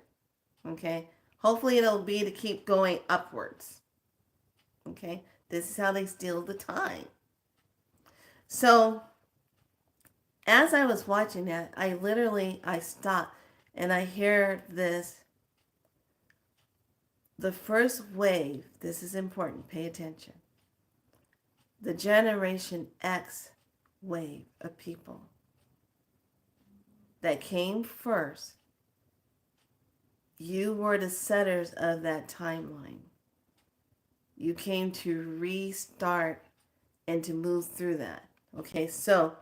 Okay? Hopefully it'll be to keep going upwards. Okay? This is how they steal the time. So, as I was watching that, I stopped and I hear this. The first wave, this is important, pay attention. The Generation X wave of people that came first, you were the setters of that timeline. You came to restart and to move through that. Okay, so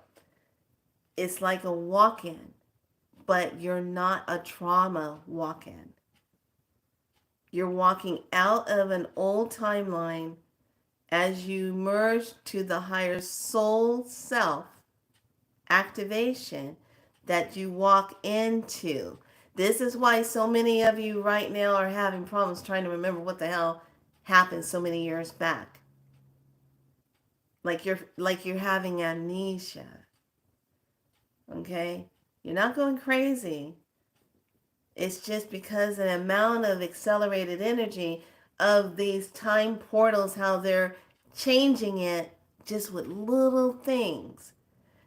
it's like a walk-in, but you're not a trauma walk-in. You're walking out of an old timeline as you merge to the higher soul self activation that you walk into. This is why so many of you right now are having problems trying to remember what the hell happened so many years back. Like you're having amnesia. Okay? You're not going crazy. It's just because the amount of accelerated energy of these time portals, how they're changing it just with little things.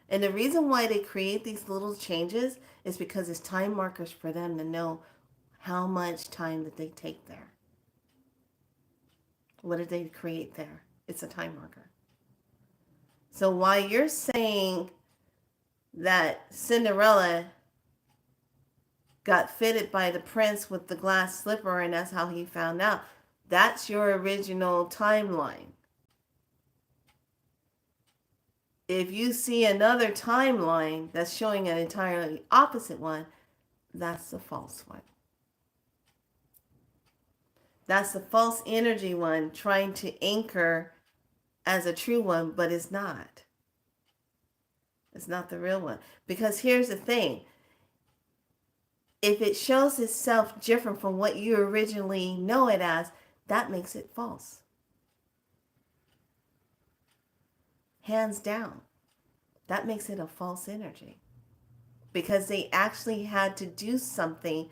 And the reason why they create these little changes is because it's time markers for them to know how much time that they take there. What did they create there? It's a time marker. So while you're saying that Cinderella got fitted by the prince with the glass slipper and that's how he found out, that's your original timeline. If you see another timeline that's showing an entirely opposite one, that's the false one. That's the false energy one trying to anchor as a true one, but it's not. It's not the real one. Because here's the thing. If it shows itself different from what you originally know it as, that makes it false. Hands down. That makes it a false energy. Because they actually had to do something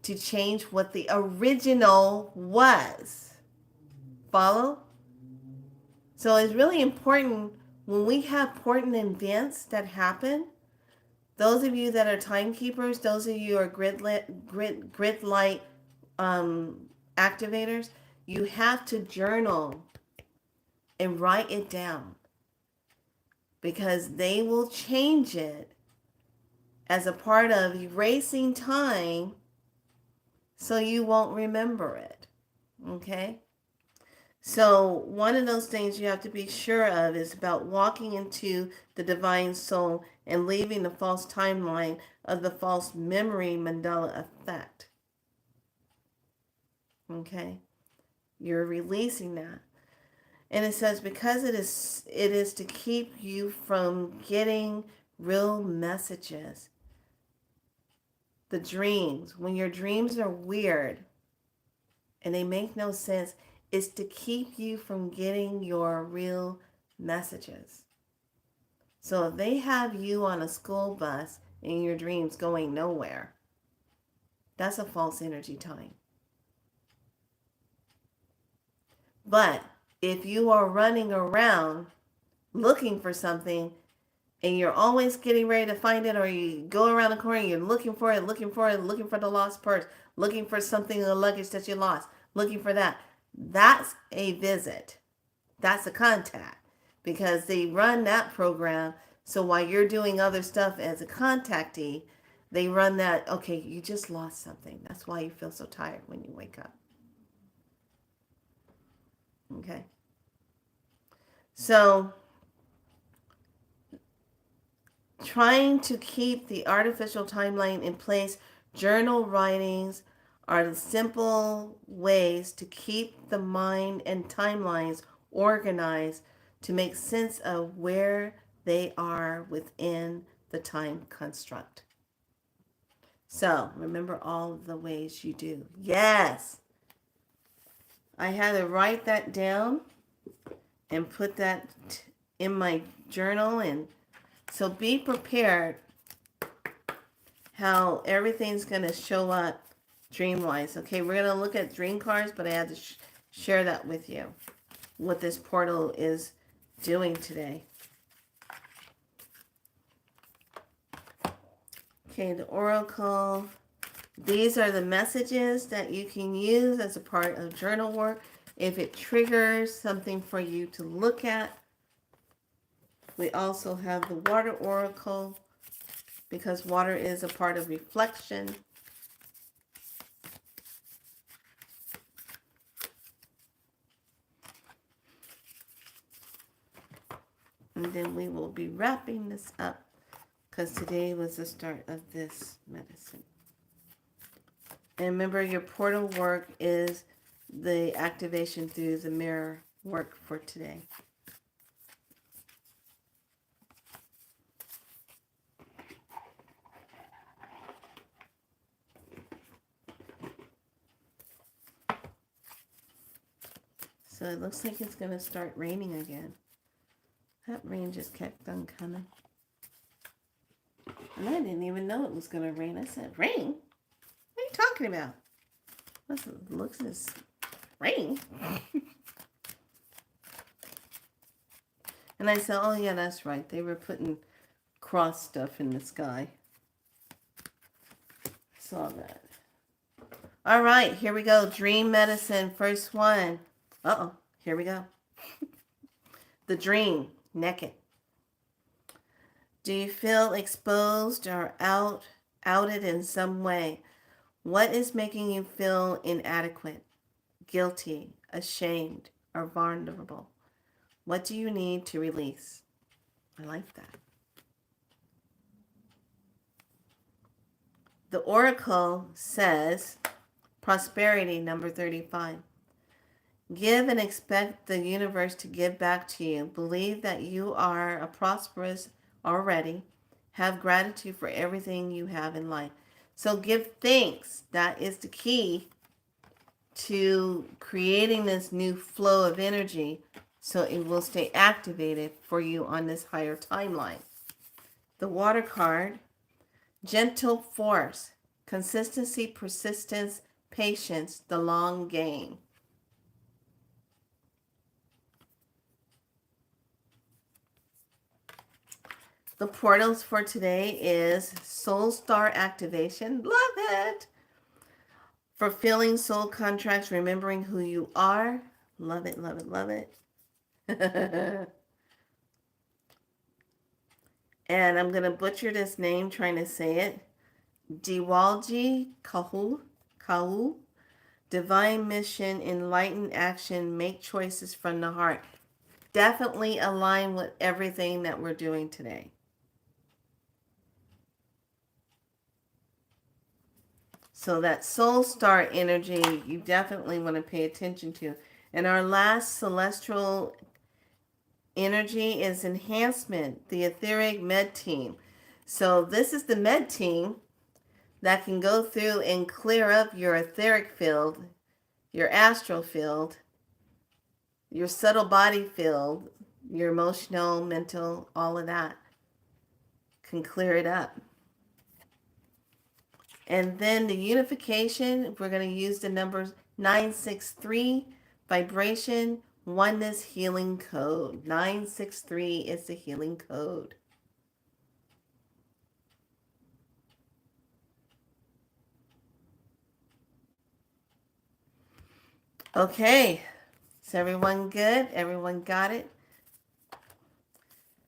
to change what the original was. Follow? So it's really important when we have important events that happen. Those of you that are timekeepers, those of you who are grid light activators, you have to journal and write it down because they will change it as a part of erasing time so you won't remember it. Okay? So one of those things you have to be sure of is about walking into the divine soul and leaving the false timeline of the false memory Mandela effect. Okay? You're releasing that. And it says because it is to keep you from getting real messages. The dreams, when your dreams are weird and they make no sense, is to keep you from getting your real messages. So if they have you on a school bus in your dreams going nowhere, that's a false energy time. But if you are running around looking for something and you're always getting ready to find it, or you go around the corner and you're looking for it, looking for the lost purse, looking for something in the luggage that you lost, looking for that, that's a visit. That's a contact because they run that program. So while you're doing other stuff as a contactee, they run that, okay, you just lost something. That's why you feel so tired when you wake up. Okay. So trying to keep the artificial timeline in place, journal writings are the simple ways to keep the mind and timelines organized to make sense of where they are within the time construct. So remember all of the ways you do. Yes. I had to write that down and put that in my journal. And so be prepared how everything's going to show up dream-wise. Okay, we're going to look at dream cards, but I had to share that with you, what this portal is doing today. Okay, the oracle. These are the messages that you can use as a part of journal work. If it triggers something for you to look at. We also have the water oracle because water is a part of reflection. And then we will be wrapping this up because today was the start of this medicine. And remember, your portal work is the activation through the mirror work for today. So it looks like it's going to start raining again. That rain just kept on coming. And I didn't even know it was going to rain. I said, rain? What are you talking about? It looks as rain. And I said, oh yeah, that's right. They were putting cross stuff in the sky. Saw that. All right, here we go. Dream medicine, first one. Uh-oh, here we go. The dream, naked. Do you feel exposed or outed in some way? What is making you feel inadequate, guilty, ashamed, or vulnerable? What do you need to release? I like that. The oracle says prosperity number 35. Give and expect the universe to give back to you. Believe that you are a prosperous already. Have gratitude for everything you have in life. So give thanks. That is the key to creating this new flow of energy so it will stay activated for you on this higher timeline. The water card, gentle force, consistency, persistence, patience, the long game. The portals for today is Soul Star activation. Love it. Fulfilling soul contracts, remembering who you are. Love it, love it, love it. And I'm going to butcher this name trying to say it. Diwalji Kahu. Divine mission, enlightened action, make choices from the heart. Definitely align with everything that we're doing today. So that soul star energy, you definitely want to pay attention to. And our last celestial energy is enhancement, the etheric med team. So this is the med team that can go through and clear up your etheric field, your astral field, your subtle body field, your emotional, mental, all of that can clear it up. And then the unification, we're going to use the numbers 963, vibration, oneness, healing code. 963 is the healing code. Okay, is everyone good? Everyone got it?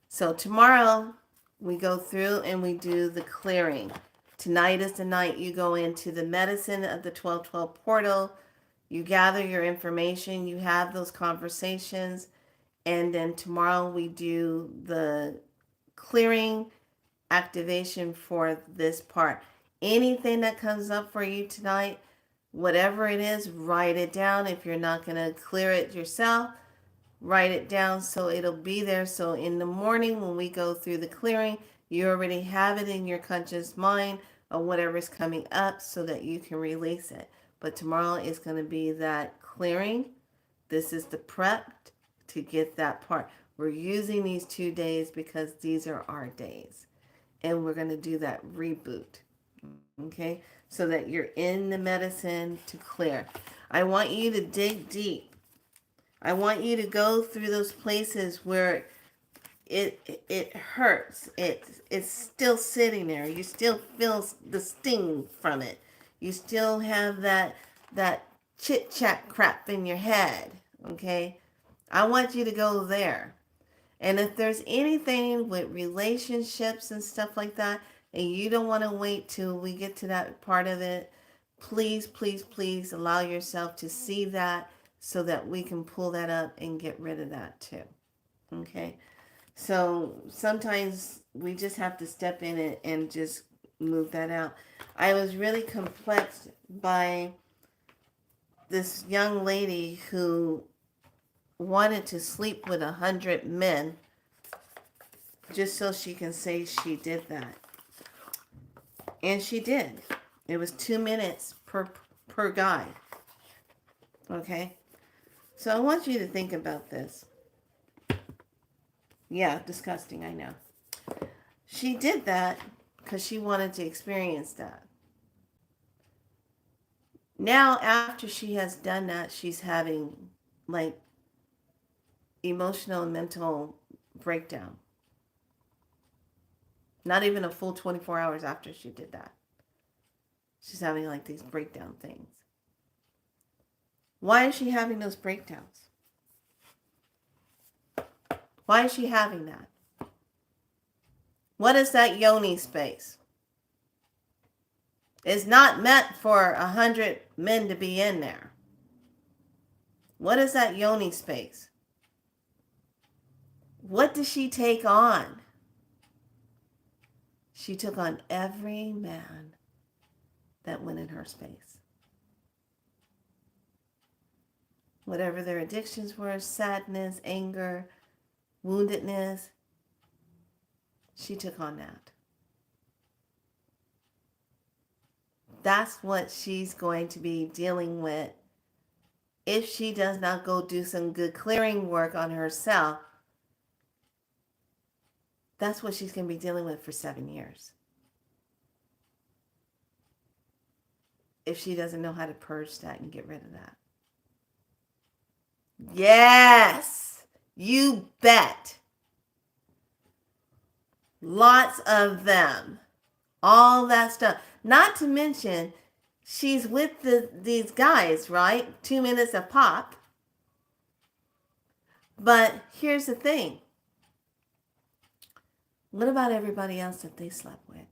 So tomorrow we go through and we do the clearing. Tonight is the night you go into the medicine of the 1212 portal. You gather your information, you have those conversations, and then tomorrow we do the clearing activation for this part. Anything that comes up for you tonight, whatever it is, write it down. If you're not going to clear it yourself, write it down so it'll be there. So in the morning when we go through the clearing, you already have it in your conscious mind of whatever's coming up so that you can release it. But tomorrow is going to be that clearing. This is the prep to get that part. We're using these 2 days because these are our days. And we're going to do that reboot. Okay? So that you're in the medicine to clear. I want you to dig deep. I want you to go through those places where it hurts. It's still sitting there. You still feel the sting from it. You still have that chit chat crap in your head. Okay? I want you to go there. And if there's anything with relationships and stuff like that, and you don't want to wait till we get to that part of it, please, please, please allow yourself to see that so that we can pull that up and get rid of that too. Okay? So sometimes we just have to step in it and just move that out. I was really complexed by this young lady who wanted to sleep with 100 men just so she can say she did that. And she did. It was 2 minutes per guy. Okay? So I want you to think about this. Yeah, disgusting, I know. She did that because she wanted to experience that. Now, after she has done that, she's having like emotional and mental breakdown. Not even a full 24 hours after she did that. She's having like these breakdown things. Why is she having those breakdowns? Why is she having that? What is that yoni space? It's not meant for 100 men to be in there. What is that yoni space? What did she take on? She took on every man that went in her space. Whatever their addictions were, sadness, anger, woundedness, she took on that. That's what she's going to be dealing with if she does not go do some good clearing work on herself. That's what she's going to be dealing with for 7 years. If she doesn't know how to purge that and get rid of that. Yes, you bet. Lots of them. All that stuff. Not to mention, she's with these guys, right? 2 minutes a pop. But here's the thing. What about everybody else that they slept with?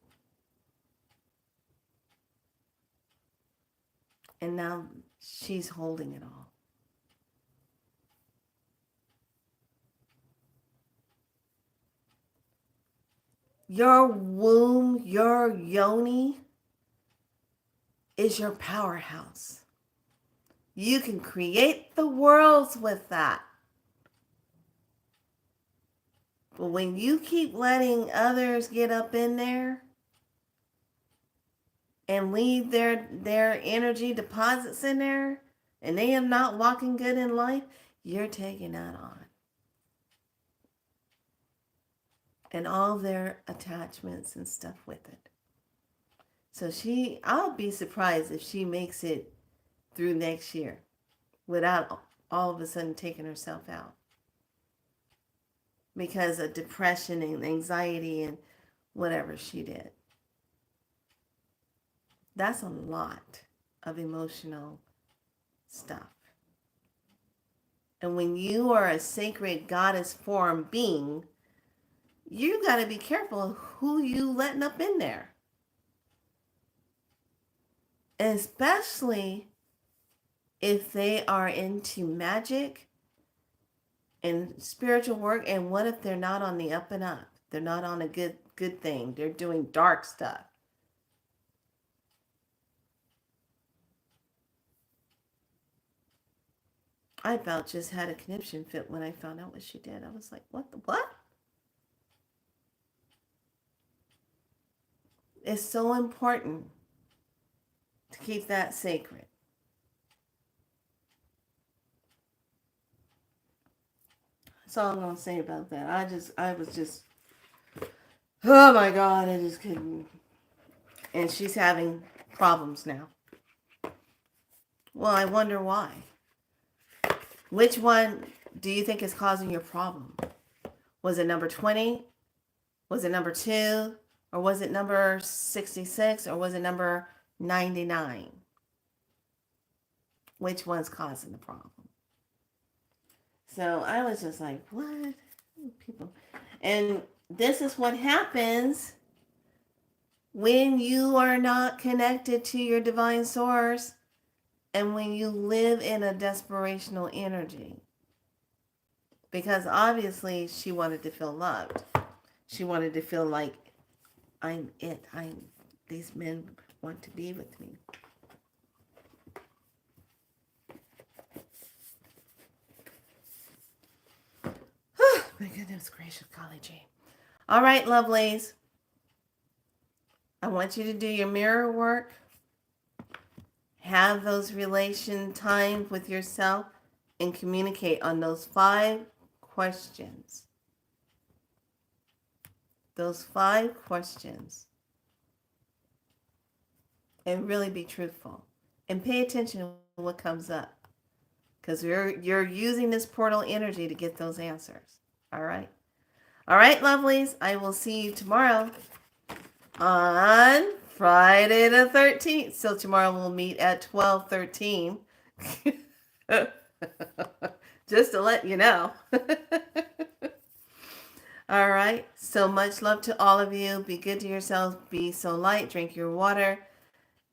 And now she's holding it all. Your womb, your yoni, is your powerhouse. You can create the worlds with that. But when you keep letting others get up in there and leave their energy deposits in there, and they are not walking good in life, you're taking that on. And all their attachments and stuff with it. So I'll be surprised if she makes it through next year without all of a sudden taking herself out. Because of depression and anxiety and whatever she did. That's a lot of emotional stuff. And when you are a sacred goddess form being, you got to be careful of who you letting up in there. Especially if they are into magic and spiritual work, and what if they're not on the up and up? They're not on a good thing. They're doing dark stuff. I about just had a conniption fit when I found out what she did. I was like, what? It's so important to keep that sacred. That's all I'm going to say about that. I was just, oh my God, I just couldn't. And she's having problems now. Well, I wonder why. Which one do you think is causing your problem? Was it number 20? Was it number 2? Or was it number 66? Or was it number 99? Which one's causing the problem? So I was just like, what? People. And this is what happens when you are not connected to your divine source and when you live in a desperational energy. Because obviously she wanted to feel loved. She wanted to feel like, I'm it. These men want to be with me. My goodness gracious, golly gee. All right, lovelies. I want you to do your mirror work. Have those relation times with yourself and communicate on those 5 questions. Those 5 questions. And really be truthful. And pay attention to what comes up. Because you're using this portal energy to get those answers. All right? All right, lovelies. I will see you tomorrow on Friday the 13th. So tomorrow we'll meet at 12:13. Just to let you know. All right. So much love to all of you. Be good to yourselves. Be so light. Drink your water.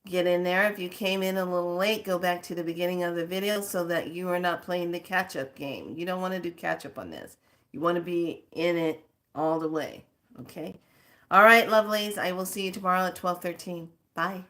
Get in there. If you came in a little late, go back to the beginning of the video so that you are not playing the catch-up game. You don't want to do catch-up on this. You want to be in it all the way. Okay? All right, lovelies. I will see you tomorrow at 12:13. Bye.